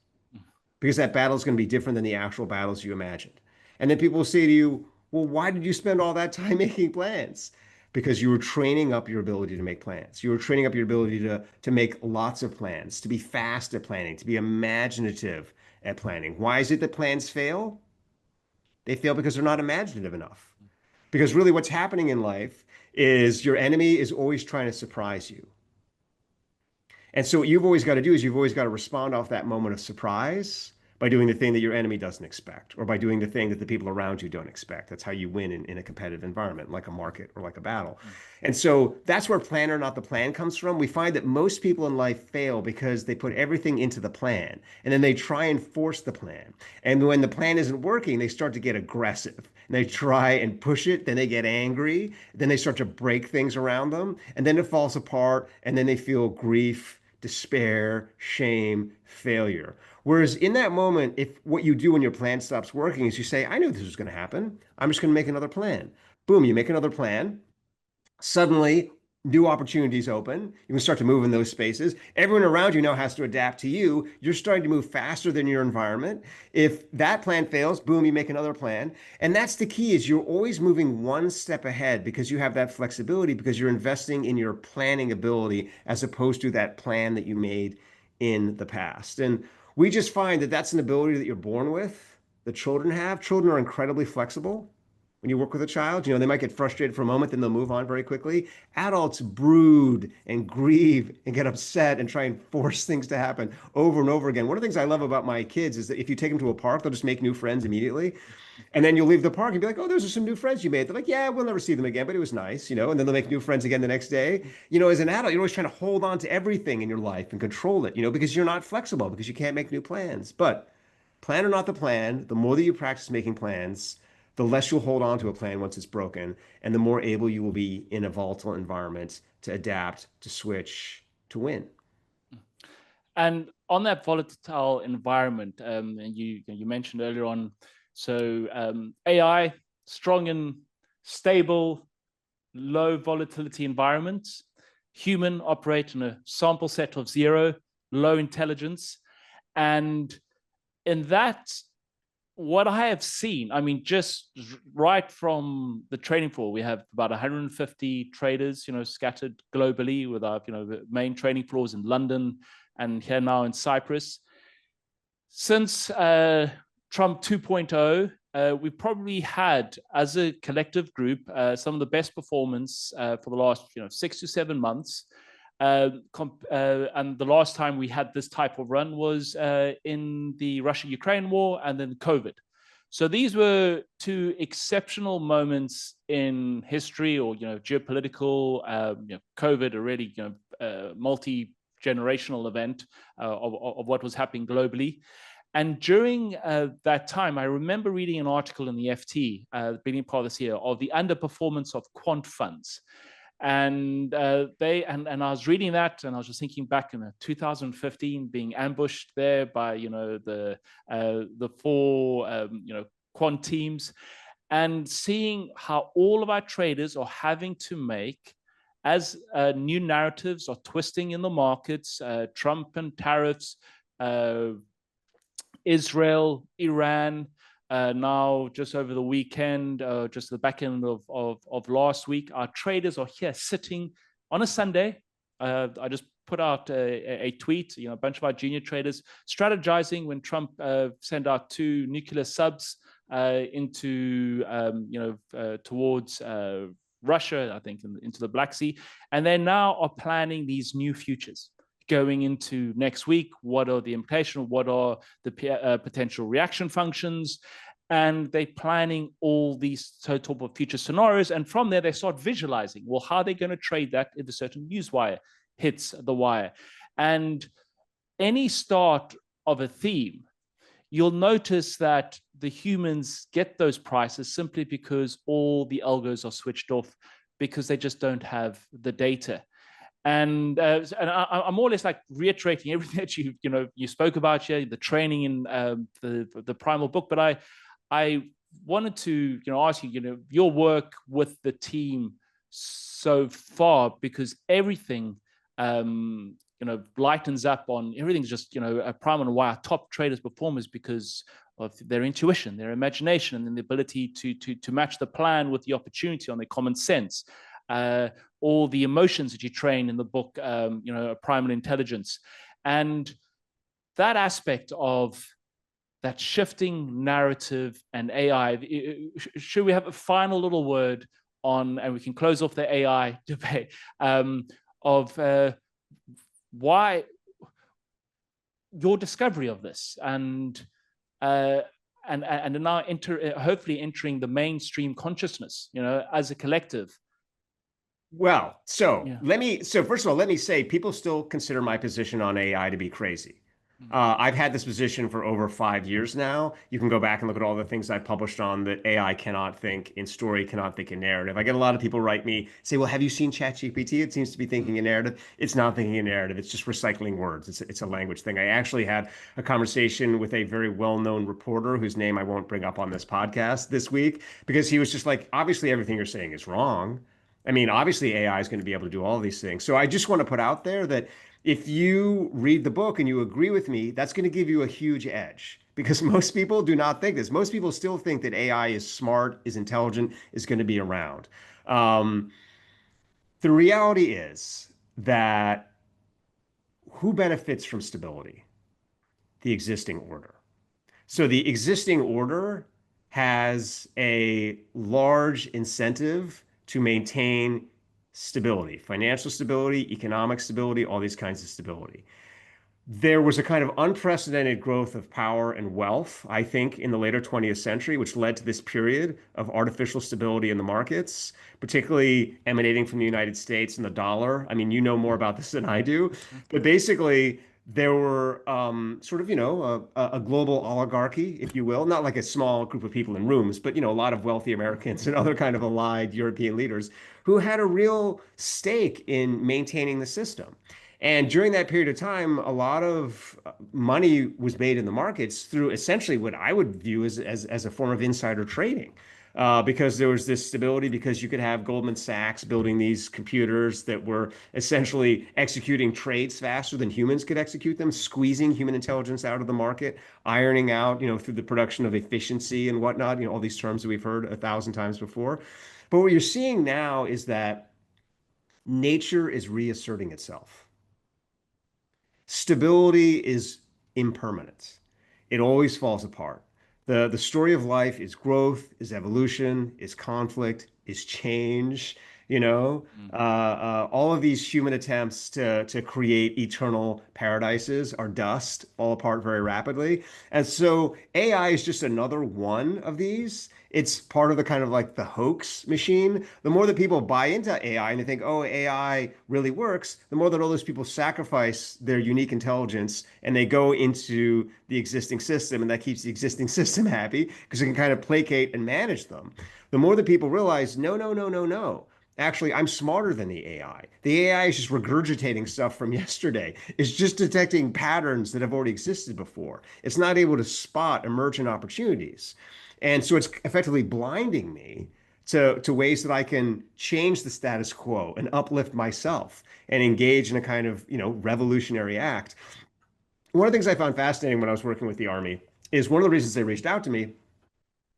because that battle is going to be different than the actual battles you imagined. And then people will say to you, well, why did you spend all that time making plans? Because you were training up your ability to make plans. You were training up your ability to make lots of plans, to be fast at planning, to be imaginative at planning. Why is it that plans fail? They fail because they're not imaginative enough. Because really what's happening in life is your enemy is always trying to surprise you. And so what you've always got to do is you've always got to respond off that moment of surprise by doing the thing that your enemy doesn't expect, or by doing the thing that the people around you don't expect. That's how you win in a competitive environment, like a market or like a battle. And so that's where plan or not the plan comes from. We find that most people in life fail because they put everything into the plan and then they try and force the plan. And when the plan isn't working, they start to get aggressive and they try and push it. Then they get angry. Then they start to break things around them. And then it falls apart. And then they feel grief, despair, shame, failure. Whereas in that moment, if what you do when your plan stops working is you say, I knew this was going to happen. I'm just going to make another plan. Boom, you make another plan. Suddenly, new opportunities open. You can start to move in those spaces. Everyone around you now has to adapt to you. You're starting to move faster than your environment. If that plan fails, boom, you make another plan. And that's the key is you're always moving one step ahead because you have that flexibility because you're investing in your planning ability as opposed to that plan that you made in the past. And we just find that that's an ability that you're born with, that children have. Children are incredibly flexible. When you work with a child, they might get frustrated for a moment, then they'll move on very quickly. Adults brood and grieve and get upset and try and force things to happen over and over again. One of the things I love about my kids is that if you take them to a park, they'll just make new friends immediately. And then you'll leave the park and be like, oh, those are some new friends you made. They're like, yeah, we'll never see them again, but it was nice, and then they'll make new friends again the next day. As an adult, you're always trying to hold on to everything in your life and control it, because you're not flexible, because you can't make new plans. But plan or not the plan, the more that you practice making plans, the less you'll hold on to a plan once it's broken, and the more able you will be in a volatile environment to adapt, to switch, to win. And on that volatile environment, and you mentioned earlier on, so AI, strong in stable, low volatility environments. Human operate in a sample set of 0, low intelligence. And in that, what I have seen, just right from the trading floor, we have about 150 traders, scattered globally with our, the main trading floors in London and here now in Cyprus. Since Trump 2.0, we've probably had, as a collective group, some of the best performance for the last 6 to 7 months. And the last time we had this type of run was in the Russia-Ukraine war and then COVID. So these were 2 exceptional moments in history, or geopolitical. COVID, a really multi-generational event of what was happening globally. And during that time, I remember reading an article in the FT, the beginning part of this year, of the underperformance of quant funds. And I was reading that, and I was just thinking back in 2015, being ambushed there by the 4 quant teams, and seeing how all of our traders are having to make, as new narratives are twisting in the markets, Trump and tariffs, Israel, Iran. Now, just over the weekend, just the back end of last week, our traders are here sitting on a Sunday. I just put out a tweet, a bunch of our junior traders strategizing when Trump sent out 2 nuclear subs into, towards Russia, I think, into the Black Sea. And they now are planning these new futures going into next week. What are the implications? What are the potential reaction functions? And they're planning all these type of future scenarios. And from there, they start visualizing, well, how are they going to trade that if a certain news wire hits the wire? And any start of a theme, you'll notice that the humans get those prices simply because all the algos are switched off, because they just don't have the data. And I'm more or less like reiterating everything that you spoke about here, the training in the Primal book. But I wanted to ask you, your work with the team so far, because everything lightens up on everything's just Primal, and why our top traders perform is because of their intuition, their imagination, and the ability to match the plan with the opportunity on their common sense. All the emotions that you train in the book, Primal Intelligence. And that aspect of that shifting narrative and AI, should we have a final little word on, and we can close off the AI debate, of why your discovery of this, and uh, and are now hopefully entering the mainstream consciousness, as a collective. Well, Yeah. so first of all, let me say people still consider my position on AI to be crazy. Mm. I've had this position for over 5 years now. You can go back and look at all the things I published on that AI cannot think in story, cannot think in narrative. I get a lot of people write me, say, well, have you seen ChatGPT? It seems to be thinking Mm. in narrative. It's not thinking in narrative. It's just recycling words. It's a language thing. I actually had a conversation with a very well-known reporter whose name I won't bring up on this podcast this week because he was just like, obviously everything you're saying is wrong. I mean, obviously AI is going to be able to do all these things. So I just want to put out there that if you read the book and you agree with me, that's going to give you a huge edge because most people do not think this. Most people still think that AI is smart, is intelligent, is going to be around. Um, the reality is that who benefits from stability? The existing order. So the existing order has a large incentive to maintain stability, financial stability, economic stability, all these kinds of stability. There was a kind of unprecedented growth of power and wealth, I think, in the later 20th century, which led to this period of artificial stability in the markets, particularly emanating from the United States and the dollar. I mean, you know more about this than I do, but basically, there were sort of, a global oligarchy, if you will, not like a small group of people in rooms, but, a lot of wealthy Americans and other kind of allied European leaders who had a real stake in maintaining the system. And during that period of time, a lot of money was made in the markets through essentially what I would view as a form of insider trading. Because there was this stability, because you could have Goldman Sachs building these computers that were essentially executing trades faster than humans could execute them, squeezing human intelligence out of the market, ironing out, through the production of efficiency and whatnot, all these terms that we've heard 1,000 times before. But what you're seeing now is that nature is reasserting itself. Stability is impermanent. It always falls apart. The story of life is growth, is evolution, is conflict, is change. Mm. All of these human attempts to create eternal paradises are dust, fall apart very rapidly. And so AI is just another one of these. It's part of the kind of like the hoax machine. The more that people buy into AI and they think, oh, AI really works, the more that all those people sacrifice their unique intelligence and they go into the existing system, and that keeps the existing system happy because it can kind of placate and manage them. The more that people realize, no, no, no, no, no. Actually, I'm smarter than the AI. The AI is just regurgitating stuff from yesterday. It's just detecting patterns that have already existed before. It's not able to spot emergent opportunities. And so it's effectively blinding me to ways that I can change the status quo and uplift myself and engage in a kind of, revolutionary act. One of the things I found fascinating when I was working with the Army is one of the reasons they reached out to me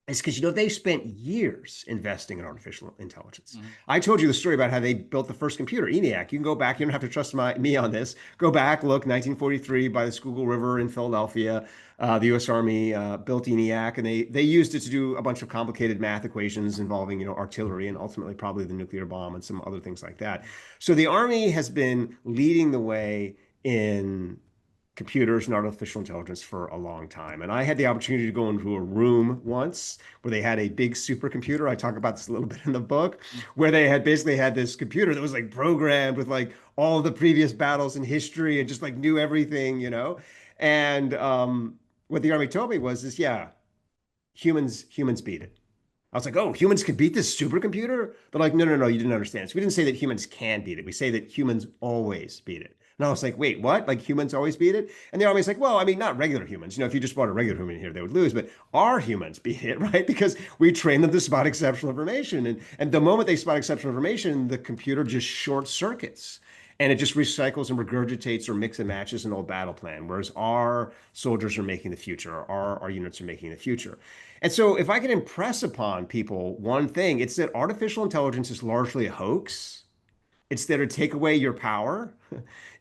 is because they spent years investing in artificial intelligence. Mm. I told you the story about how they built the first computer, ENIAC. You can go back. You don't have to trust me on this. Go back, look, 1943 by the Schuylkill River in Philadelphia. The U.S. Army built ENIAC, and they used it to do a bunch of complicated math equations involving, artillery and ultimately probably the nuclear bomb and some other things like that. So the Army has been leading the way in computers and artificial intelligence for a long time. And I had the opportunity to go into a room once where they had a big supercomputer. I talk about this a little bit in the book, where they had basically had this computer that was like programmed with like all the previous battles in history and just like knew everything. And what the Army told me was this, yeah, humans beat it. I was like, oh, humans could beat this supercomputer? They're like, no, no, no, you didn't understand. So we didn't say that humans can beat it. We say that humans always beat it. And I was like, wait, what? Like humans always beat it? And the Army's like, well, I mean, not regular humans. If you just brought a regular human in here, they would lose. But our humans beat it, right? Because we train them to spot exceptional information. And the moment they spot exceptional information, the computer just short circuits. And it just recycles and regurgitates or mix and matches an old battle plan, whereas our soldiers are making the future, our units are making the future. And so, if I can impress upon people one thing, it's that artificial intelligence is largely a hoax. It's there to take away your power.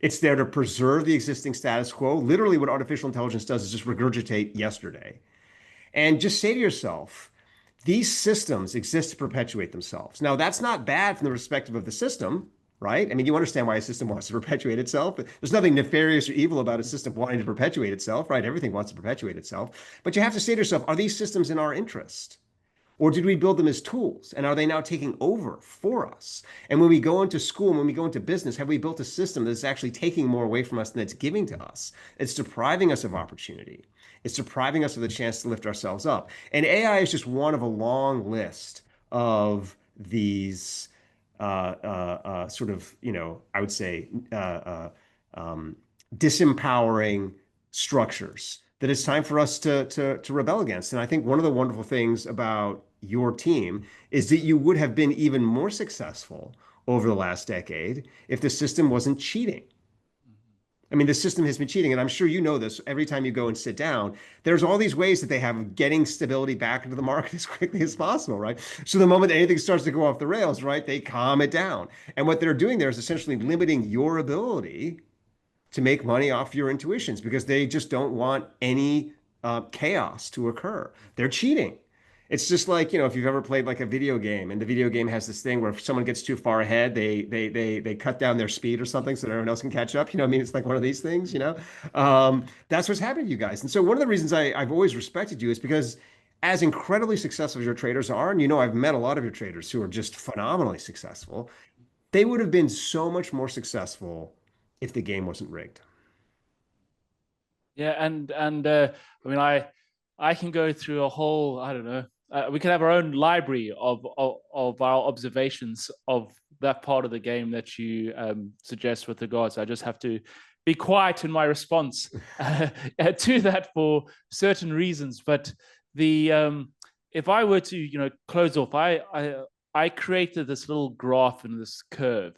It's there to preserve the existing status quo. Literally, what artificial intelligence does is just regurgitate yesterday. And just say to yourself, these systems exist to perpetuate themselves. Now, that's not bad from the perspective of the system. right? I mean, you understand why a system wants to perpetuate itself. There's nothing nefarious or evil about a system wanting to perpetuate itself, right? Everything wants to perpetuate itself. But you have to say to yourself, are these systems in our interest? Or did we build them as tools? And are they now taking over for us? And when we go into school and when we go into business, have we built a system that's actually taking more away from us than it's giving to us? It's depriving us of opportunity. It's depriving us of the chance to lift ourselves up. And AI is just one of a long list of these sort of, I would say, disempowering structures that it's time for us to rebel against. And I think one of the wonderful things about your team is that you would have been even more successful over the last decade if the system wasn't cheating. I mean, the system has been cheating, and I'm sure you know this. Every time you go and sit down, there's all these ways that they have of getting stability back into the market as quickly as possible, right? So the moment anything starts to go off the rails, right, they calm it down. And what they're doing there is essentially limiting your ability to make money off your intuitions because they just don't want any chaos to occur. They're cheating. It's just like, if you've ever played like a video game and the video game has this thing where if someone gets too far ahead, they cut down their speed or something so that everyone else can catch up. I mean, it's like one of these things. That's what's happening to you guys. And so one of the reasons I've always respected you is because as incredibly successful as your traders are, and I've met a lot of your traders who are just phenomenally successful, they would have been so much more successful if the game wasn't rigged. Yeah, and I mean, I can go through a whole, I don't know, we can have our own library of our observations of that part of the game that you suggest with regards. I just have to be quiet in my response to that for certain reasons. But the if I were to close off, I created this little graph and this curve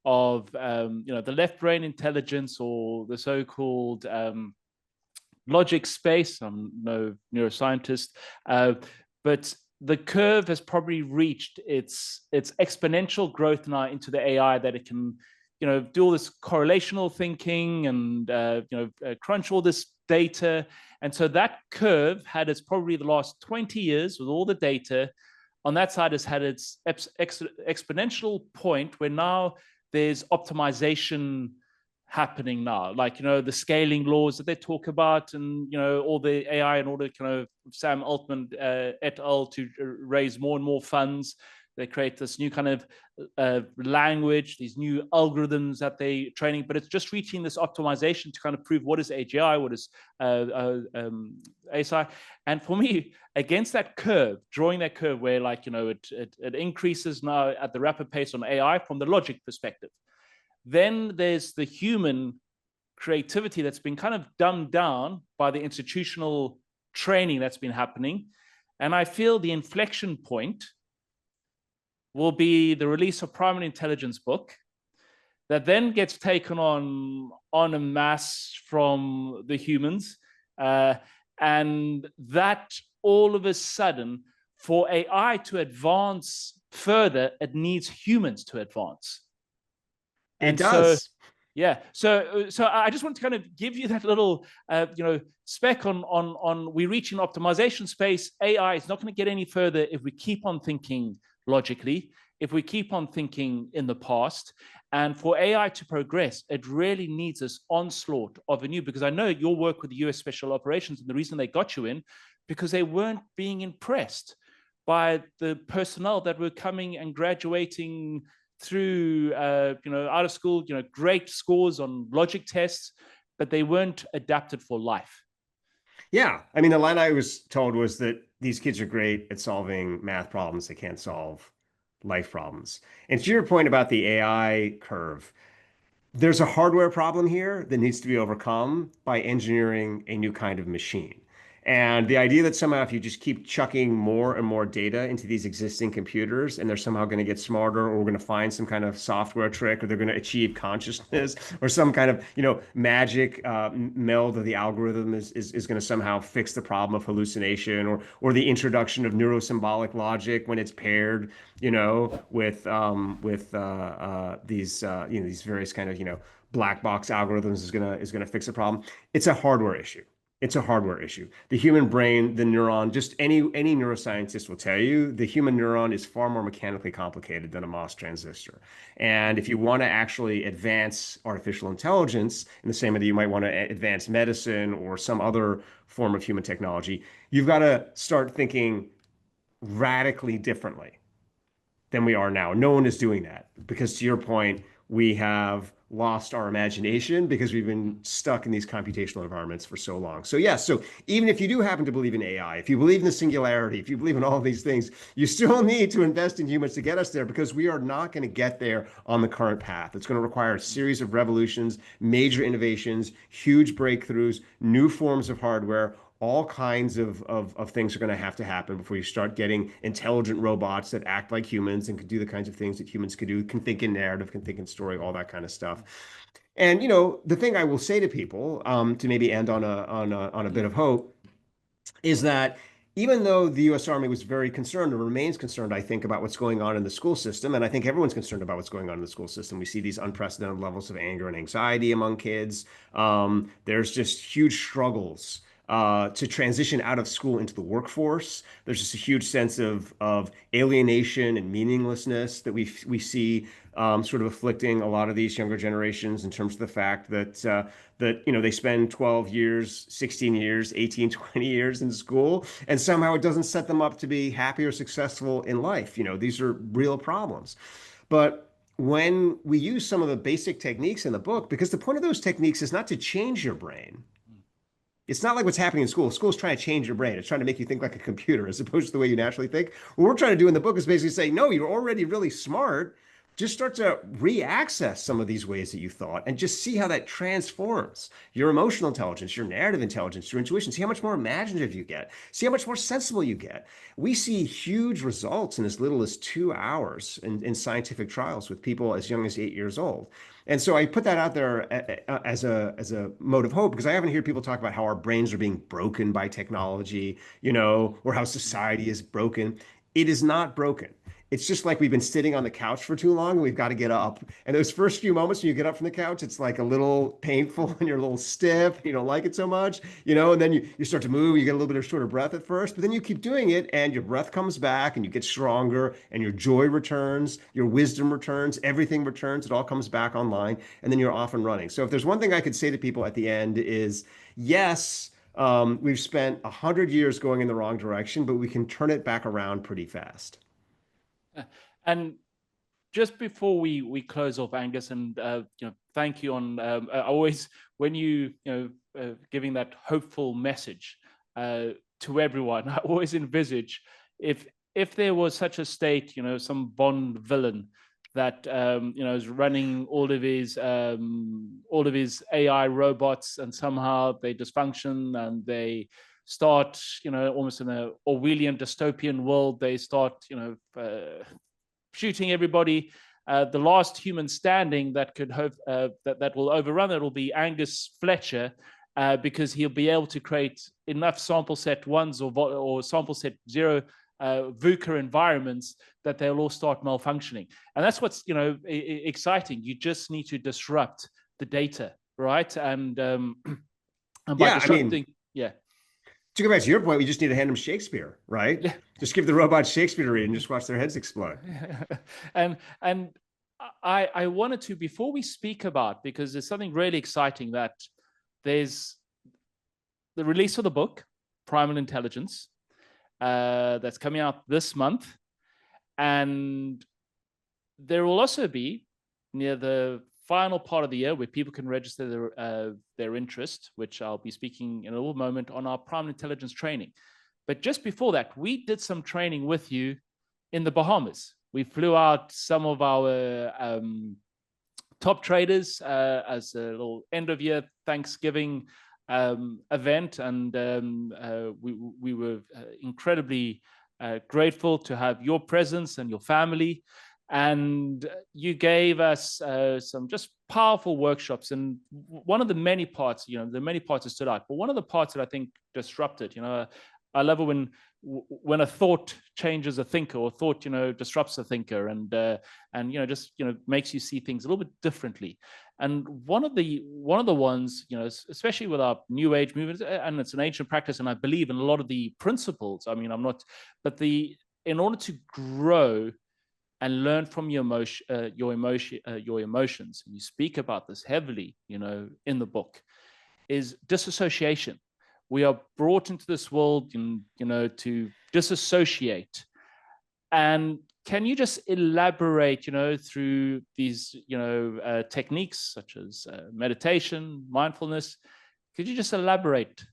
of the left brain intelligence, or the so-called logic space. I'm no neuroscientist, but the curve has probably reached its exponential growth now into the AI, that it can do all this correlational thinking and crunch all this data. And so that curve had its probably the last 20 years with all the data on that side has had its exponential point where now there's optimization happening now, like the scaling laws that they talk about, and all the AI in order kind of Sam Altman et al. To raise more and more funds. They create this new kind of language, these new algorithms that they're training, but it's just reaching this optimization to kind of prove what is AGI, what is ASI. And for me, against that curve, drawing that curve where it increases now at the rapid pace on AI from the logic perspective. Then there's the human creativity that's been kind of dumbed down by the institutional training that's been happening. And I feel the inflection point will be the release of Primal Intelligence book that then gets taken on en masse from the humans. And that all of a sudden, for AI to advance further, it needs humans to advance. It does. Yeah. So I just want to kind of give you that little, spec on we reach an optimization space. AI is not going to get any further if we keep on thinking logically, if we keep on thinking in the past. And for AI to progress, it really needs this onslaught of a new, because I know your work with the US Special Operations, and the reason they got you in, because they weren't being impressed by the personnel that were coming and graduating through out of school, great scores on logic tests, but they weren't adapted for life. Yeah. I mean, the line I was told was that these kids are great at solving math problems. They can't solve life problems. And to your point about the AI curve, there's a hardware problem here that needs to be overcome by engineering a new kind of machine. And the idea that somehow if you just keep chucking more and more data into these existing computers and they're somehow going to get smarter, or we're going to find some kind of software trick, or they're going to achieve consciousness, or some kind of magic meld of the algorithm is going to somehow fix the problem of hallucination, or the introduction of neurosymbolic logic when it's paired with these various kind of black box algorithms is gonna fix a problem. It's a hardware issue. It's a hardware issue. The human brain, the neuron, just any neuroscientist will tell you, the human neuron is far more mechanically complicated than a MOS transistor. And if you want to actually advance artificial intelligence in the same way that you might want to advance medicine or some other form of human technology, you've got to start thinking radically differently than we are now. No one is doing that because, to your point, we have lost our imagination because we've been stuck in these computational environments for so long. So yes, so even if you do happen to believe in AI, if you believe in the singularity, if you believe in all of these things, you still need to invest in humans to get us there, because we are not going to get there on the current path. It's going to require a series of revolutions, major innovations, huge breakthroughs, new forms of hardware. All kinds of things are going to have to happen before you start getting intelligent robots that act like humans and can do the kinds of things that humans can do, can think in narrative, can think in story, all that kind of stuff. And the thing I will say to people, to maybe end on a bit of hope, is that even though the U.S. Army was very concerned and remains concerned, I think, about what's going on in the school system, and I think everyone's concerned about what's going on in the school system. We see these unprecedented levels of anger and anxiety among kids. There's just huge struggles to transition out of school into the workforce. There's just a huge sense of alienation and meaninglessness that we see sort of afflicting a lot of these younger generations, in terms of the fact that they spend 12 years, 16 years, 18, 20 years in school, and somehow it doesn't set them up to be happy or successful in life. These are real problems. But when we use some of the basic techniques in the book, because the point of those techniques is not to change your brain. It's not like what's happening in school. School's trying to change your brain. It's trying to make you think like a computer as opposed to the way you naturally think. What we're trying to do in the book is basically say, no, you're already really smart. Just start to re-access some of these ways that you thought and just see how that transforms your emotional intelligence, your narrative intelligence, your intuition. See how much more imaginative you get. See how much more sensible you get. We see huge results in as little as 2 hours in scientific trials with people as young as 8 years old. And so I put that out there as a mode of hope, because I often hear people talk about how our brains are being broken by technology, or how society is broken. It is not broken. It's just like we've been sitting on the couch for too long and we've got to get up. And those first few moments when you get up from the couch, it's like a little painful and you're a little stiff. You don't like it so much, and then you start to move. You get a little bit of shorter breath at first, but then you keep doing it and your breath comes back and you get stronger and your joy returns, your wisdom returns, everything returns. It all comes back online, and then you're off and running. So if there's one thing I could say to people at the end is, yes, we've spent 100 years going in the wrong direction, but we can turn it back around pretty fast. And just before we close off, Angus, and thank you on always when giving that hopeful message to everyone. I always envisage if there was such a state, some Bond villain that is running all of his AI robots, and somehow they dysfunction and they start, almost in a Orwellian dystopian world, they start, shooting everybody. The last human standing that could hope that will overrun it will be Angus Fletcher, because he'll be able to create enough sample set ones or sample set zero VUCA environments that they'll all start malfunctioning. And that's what's exciting. You just need to disrupt the data, right? And by disrupting, to go back to your point, we just need to hand them Shakespeare, right? Yeah. Just give the robots Shakespeare to read and just watch their heads explode. And I wanted to, before we speak about, because there's something really exciting, that there's the release of the book, Primal Intelligence, that's coming out this month. And there will also be, near the final part of the year, where people can register their interest, which I'll be speaking in a little moment on, our Primal Intelligence training. But just before that, we did some training with you in the Bahamas. We flew out some of our top traders as a little end of year Thanksgiving event, and we were incredibly grateful to have your presence and your family. And you gave us some just powerful workshops. And one of the many parts, the many parts that stood out, but one of the parts that I think disrupted, I love it when a thought changes a thinker, or thought, disrupts a thinker, and just, makes you see things a little bit differently. And one of the ones, especially with our New Age movement, and it's an ancient practice, and I believe in a lot of the principles. I mean, I'm not, but in order to grow and learn from your emotions, and you speak about this heavily, in the book, is disassociation. We are brought into this world, to disassociate. And can you just elaborate, through these, techniques such as meditation, mindfulness? Could you just elaborate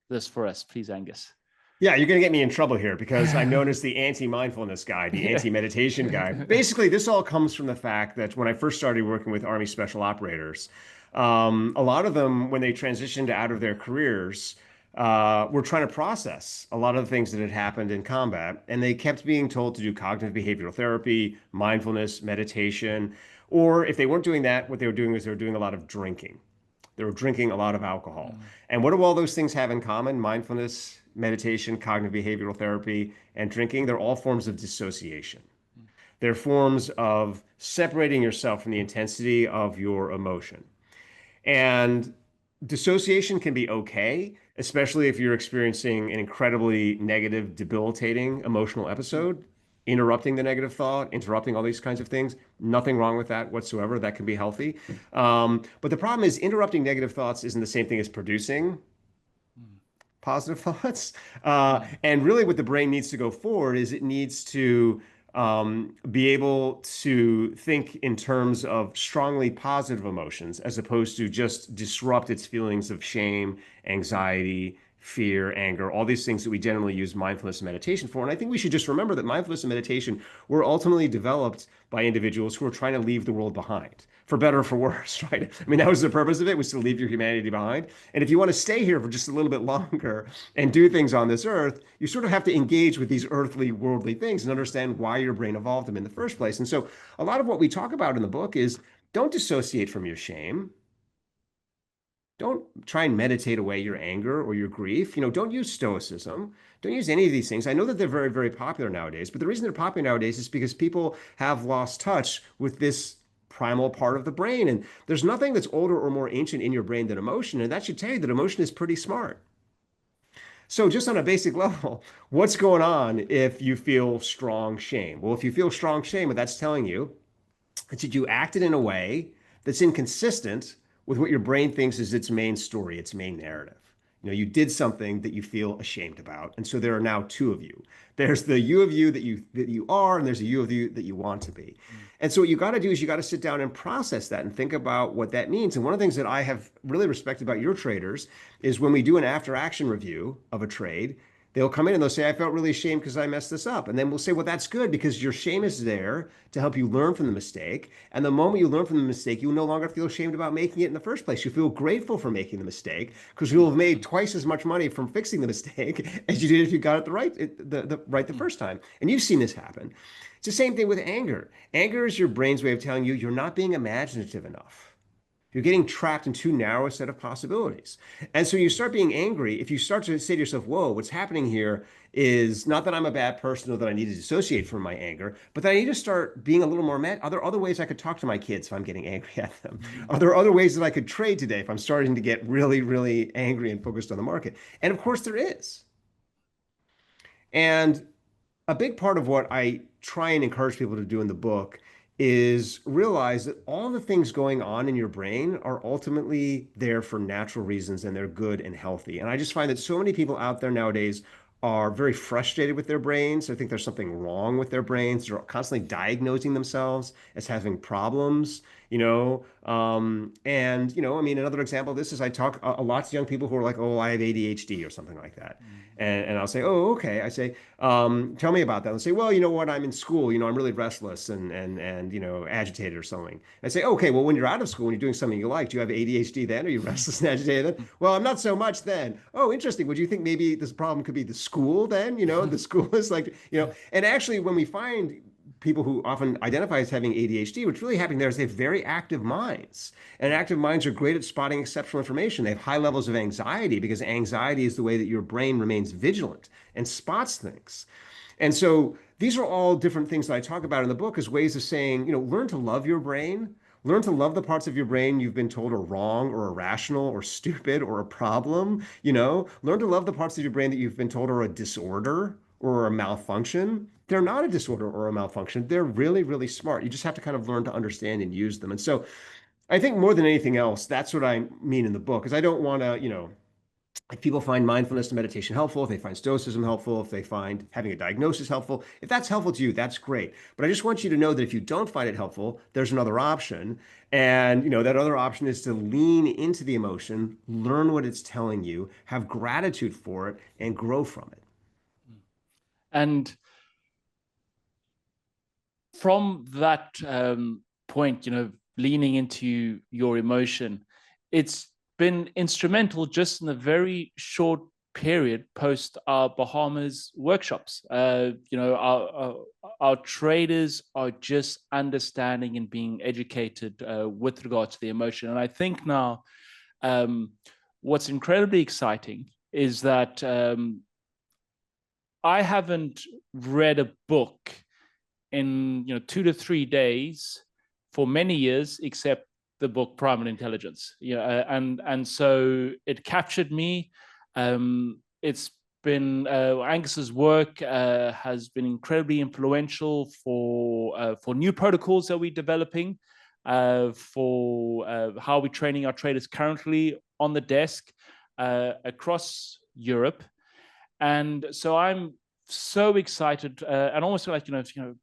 this for us, please, Angus? Yeah, you're going to get me in trouble here because I'm known as the anti-mindfulness guy, the Yeah. anti-meditation guy. Basically, this all comes from the fact that when I first started working with Army Special Operators, a lot of them, when they transitioned out of their careers, were trying to process a lot of the things that had happened in combat, and they kept being told to do cognitive behavioral therapy, mindfulness, meditation, or if they weren't doing that, what they were doing was they were doing a lot of drinking. They were drinking a lot of alcohol. And what do all those things have in common? Mindfulness, meditation, cognitive behavioral therapy, and drinking. They're all forms of dissociation. They're forms of separating yourself from the intensity of your emotion. And dissociation can be okay, especially if you're experiencing an incredibly negative, debilitating emotional episode, interrupting the negative thought, interrupting all these kinds of things. Nothing wrong with that whatsoever. That can be healthy. But the problem is, interrupting negative thoughts isn't the same thing as producing positive thoughts. And really, what the brain needs to go forward is it needs to be able to think in terms of strongly positive emotions as opposed to just disrupt its feelings of shame, anxiety, fear, anger, all these things that we generally use mindfulness and meditation for. And I think we should just remember that mindfulness and meditation were ultimately developed by individuals who are trying to leave the world behind, for better or for worse, right? I mean, that was the purpose of it, was to leave your humanity behind. And if you want to stay here for just a little bit longer and do things on this earth, you sort of have to engage with these earthly, worldly things and understand why your brain evolved them in the first place. And so a lot of what we talk about in the book is don't dissociate from your shame. Don't try and meditate away your anger or your grief. Don't use stoicism. Don't use any of these things. I know that they're very, very popular nowadays, but the reason they're popular nowadays is because people have lost touch with this primal part of the brain. And there's nothing that's older or more ancient in your brain than emotion. And that should tell you that emotion is pretty smart. So, just on a basic level, what's going on if you feel strong shame? Well, if you feel strong shame, what that's telling you is that you acted in a way that's inconsistent with what your brain thinks is its main story, its main narrative. You did something that you feel ashamed about, and so there are now two of you. There's the you of you that you are, and there's a you of you that you want to be. And so what you got to do is you got to sit down and process that and think about what that means. And one of the things that I have really respected about your traders is when we do an after action review of a trade, they'll come in and they'll say, I felt really ashamed because I messed this up. And then we'll say, well, that's good because your shame is there to help you learn from the mistake. And the moment you learn from the mistake, you will no longer feel ashamed about making it in the first place. You feel grateful for making the mistake because you'll have made twice as much money from fixing the mistake as you did if you got it right the first time. And you've seen this happen. It's the same thing with anger. Anger is your brain's way of telling you you're not being imaginative enough. You're getting trapped in too narrow a set of possibilities. And so you start being angry. If you start to say to yourself, whoa, what's happening here is not that I'm a bad person or that I need to dissociate from my anger, but that I need to start being a little more mad. Are there other ways I could talk to my kids if I'm getting angry at them? Are there other ways that I could trade today if I'm starting to get really, really angry and focused on the market? And of course there is. And a big part of what I try and encourage people to do in the book is realize that all the things going on in your brain are ultimately there for natural reasons and they're good and healthy. And I just find that so many people out there nowadays are very frustrated with their brains. I think there's something wrong with their brains. They're constantly diagnosing themselves as having problems, I mean, another example of this is I talk a lot to young people who are like, oh, I have ADHD or something like that. And I'll say, oh, okay. I say, tell me about that. They'll say, well, you know what? I'm in school, I'm really restless and agitated or something. And I say, okay, well, when you're out of school, when you're doing something you like, do you have ADHD then? Are you restless and agitated then? Well, I'm not so much then. Oh, interesting. Would you think maybe this problem could be the school then? The school is like, and actually when we find people who often identify as having ADHD, what's really happening there is they have very active minds. And active minds are great at spotting exceptional information. They have high levels of anxiety because anxiety is the way that your brain remains vigilant and spots things. And so these are all different things that I talk about in the book as ways of saying, learn to love your brain, Learn to love the parts of your brain you've been told are wrong or irrational or stupid or a problem. Learn to love the parts of your brain that you've been told are a disorder or a malfunction. They're not a disorder or a malfunction. They're really, really smart. You just have to kind of learn to understand and use them. And so I think more than anything else, that's what I mean in the book, is I don't want to, if people find mindfulness and meditation helpful, if they find stoicism helpful, if they find having a diagnosis helpful, if that's helpful to you, that's great. But I just want you to know that if you don't find it helpful, there's another option. And that other option is to lean into the emotion, learn what it's telling you, have gratitude for it, and grow from it. And from that point, leaning into your emotion, it's been instrumental just in a very short period post our Bahamas workshops. Our traders are just understanding and being educated with regard to the emotion. And I think now what's incredibly exciting is that I haven't read a book in 2 to 3 days for many years, except the book Primal Intelligence. And so it captured me. It's been Angus's work has been incredibly influential for new protocols that we're developing, for how we're training our traders currently on the desk across Europe. And so I'm so excited and almost like,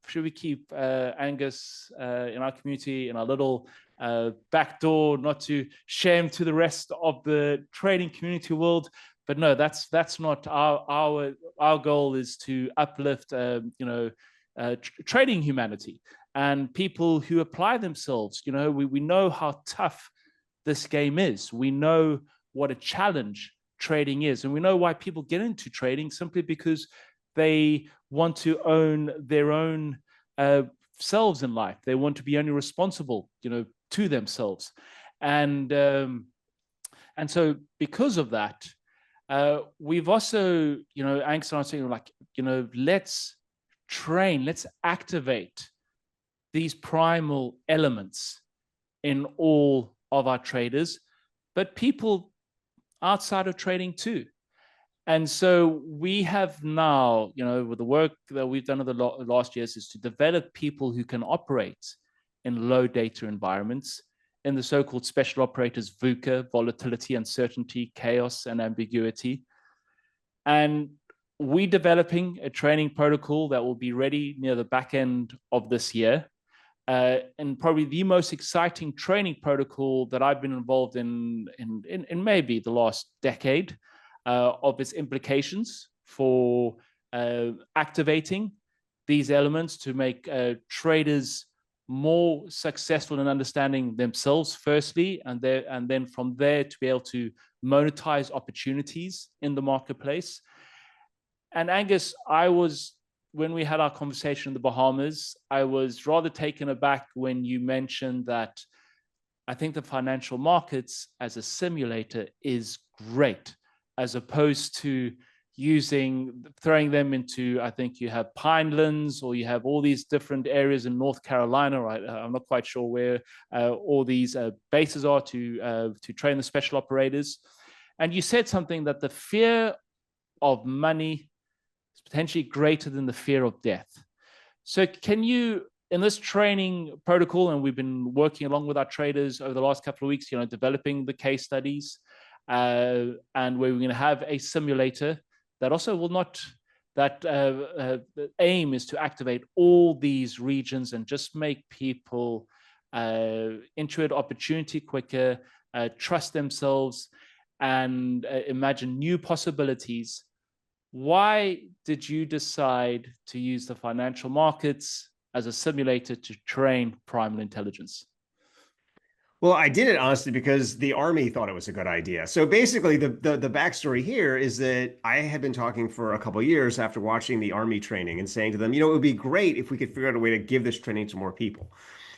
should we keep Angus in our community, in our little back door, not to share him to the rest of the trading community world? But no, that's not our goal. Is to uplift, trading humanity and people who apply themselves. We know how tough this game is. We know what a challenge trading is, and we know why people get into trading, simply because they want to own their own selves in life. They want to be only responsible, to themselves, and so because of that, we've also, Angus and I are saying, like, let's train, let's activate these primal elements in all of our traders, but people outside of trading too. And so we have now, with the work that we've done over the last years, is to develop people who can operate in low data environments, in the so-called special operators, VUCA, volatility, uncertainty, chaos, and ambiguity. And we're developing a training protocol that will be ready near the back end of this year. And probably the most exciting training protocol that I've been involved in maybe the last decade, of its implications for activating these elements to make traders more successful in understanding themselves firstly, and then from there to be able to monetize opportunities in the marketplace. And Angus, when we had our conversation in the Bahamas, I was rather taken aback when you mentioned that I think the financial markets as a simulator is great, as opposed to throwing them into, I think you have Pinelands, or you have all these different areas in North Carolina, right? I'm not quite sure where all these bases are to train the special operators. And you said something, that the fear of money is potentially greater than the fear of death. So can you, in this training protocol, and we've been working along with our traders over the last couple of weeks, developing the case studies, and where we're going to have a simulator that also will not, the aim is to activate all these regions and just make people intuit opportunity quicker, trust themselves, and imagine new possibilities. Why did you decide to use the financial markets as a simulator to train Primal Intelligence? Well, I did it honestly because the Army thought it was a good idea. So basically, the backstory here is that I had been talking for a couple of years after watching the Army training and saying to them, it would be great if we could figure out a way to give this training to more people.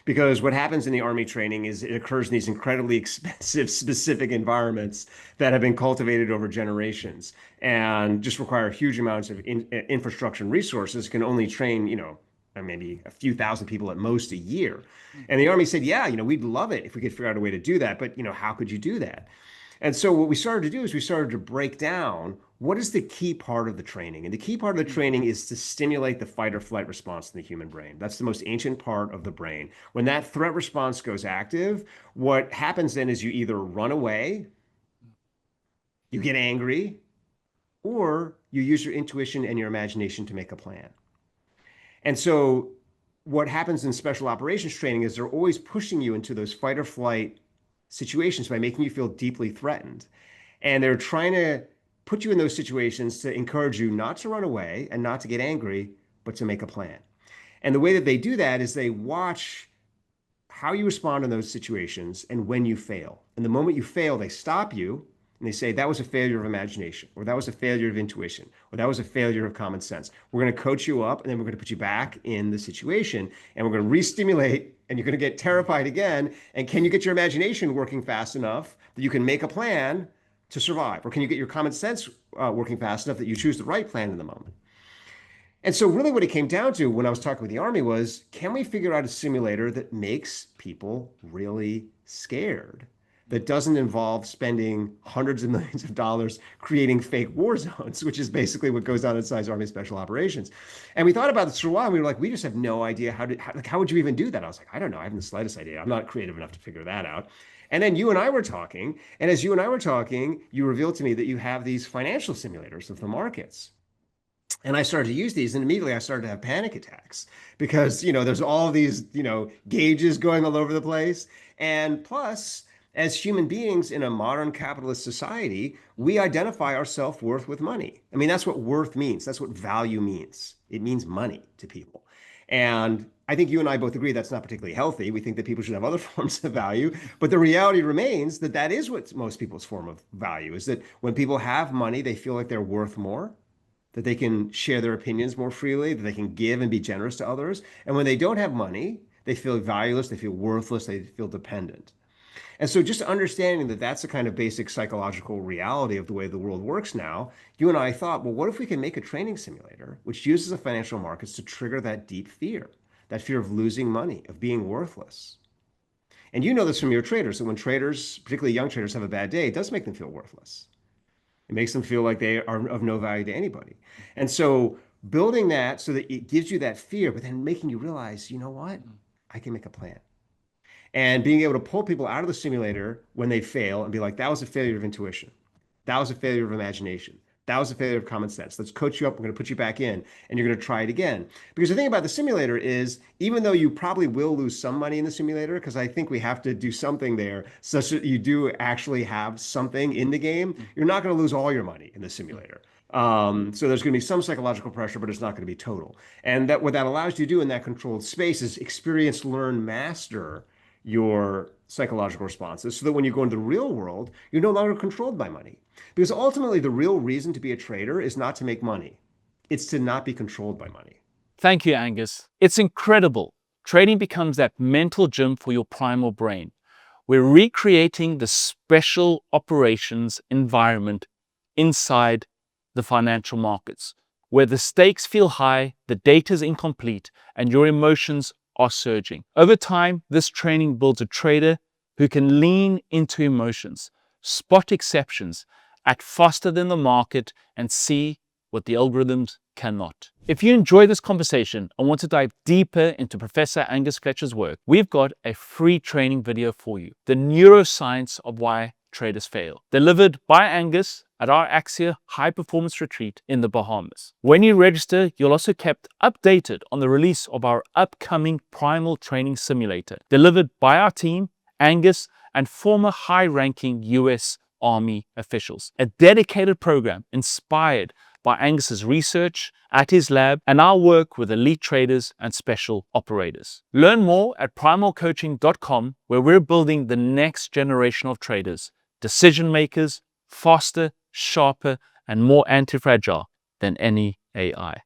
Because what happens in the Army training is it occurs in these incredibly expensive, specific environments that have been cultivated over generations and just require huge amounts of infrastructure and resources, can only train, or maybe a few thousand people at most a year. And the Army said, yeah, we'd love it if we could figure out a way to do that. But, how could you do that? And so what we started to do is we started to break down what is the key part of the training. And the key part of the training is to stimulate the fight or flight response in the human brain. That's the most ancient part of the brain. When that threat response goes active, what happens then is you either run away, you get angry, or you use your intuition and your imagination to make a plan. And so what happens in special operations training is they're always pushing you into those fight or flight situations by making you feel deeply threatened. And they're trying to put you in those situations to encourage you not to run away and not to get angry, but to make a plan. And the way that they do that is they watch how you respond in those situations and when you fail. And the moment you fail, they stop you and they say, that was a failure of imagination, or that was a failure of intuition, or that was a failure of common sense. We're going to coach you up, and then we're going to put you back in the situation, and we're going to re-stimulate, and you're going to get terrified again. And can you get your imagination working fast enough that you can make a plan to survive? Or can you get your common sense working fast enough that you choose the right plan in the moment? And so really what it came down to when I was talking with the Army was, can we figure out a simulator that makes people really scared, that doesn't involve spending hundreds of millions of dollars creating fake war zones, which is basically what goes on inside Army Special Operations. And we thought about this for a while, and we were like, we just have no idea how would you even do that? I was like, I don't know. I haven't the slightest idea. I'm not creative enough to figure that out. And then you and I were talking, and as you and I were talking, you revealed to me that you have these financial simulators of the markets. And I started to use these, and immediately I started to have panic attacks because, there's all these, gauges going all over the place. And plus, as human beings in a modern capitalist society, we identify our self-worth with money. I mean, that's what worth means. That's what value means. It means money to people. And I think you and I both agree that's not particularly healthy. We think that people should have other forms of value. But the reality remains that that is what most people's form of value is, that when people have money, they feel like they're worth more, that they can share their opinions more freely, that they can give and be generous to others. And when they don't have money, they feel valueless, they feel worthless, they feel dependent. And so just understanding that that's the kind of basic psychological reality of the way the world works now, you and I thought, well, what if we can make a training simulator which uses the financial markets to trigger that deep fear, that fear of losing money, of being worthless? And you know this from your traders, that when traders, particularly young traders, have a bad day, it does make them feel worthless. It makes them feel like they are of no value to anybody. And so building that so that it gives you that fear, but then making you realize, you know what? I can make a plan. And being able to pull people out of the simulator when they fail and be like, that was a failure of intuition. That was a failure of imagination. That was a failure of common sense. Let's coach you up. We're going to put you back in, and you're going to try it again. Because the thing about the simulator is, even though you probably will lose some money in the simulator, because I think we have to do something there such that you do actually have something in the game, you're not going to lose all your money in the simulator. So there's going to be some psychological pressure, but it's not going to be total. And that what that allows you to do in that controlled space is experience, learn, master your psychological responses so that when you go into the real world, you're no longer controlled by money. Because ultimately, the real reason to be a trader is not to make money. It's to not be controlled by money. Thank you, Angus. It's incredible. Trading becomes that mental gym for your primal brain. We're recreating the special operations environment inside the financial markets, where the stakes feel high, the data is incomplete, and your emotions are surging. Over time, this training builds a trader who can lean into emotions, spot exceptions, act faster than the market, and see what the algorithms cannot. If you enjoy this conversation and want to dive deeper into Professor Angus Fletcher's work, we've got a free training video for you, The Neuroscience of Why Traders Fail, delivered by Angus at our Axia High Performance Retreat in the Bahamas. When you register, you'll also kept updated on the release of our upcoming Primal Training Simulator, delivered by our team, Angus, and former high-ranking US Army officials. A dedicated program inspired by Angus's research at his lab and our work with elite traders and special operators. Learn more at primalcoaching.com, where we're building the next generation of traders, decision makers, faster, sharper, and more anti-fragile than any AI.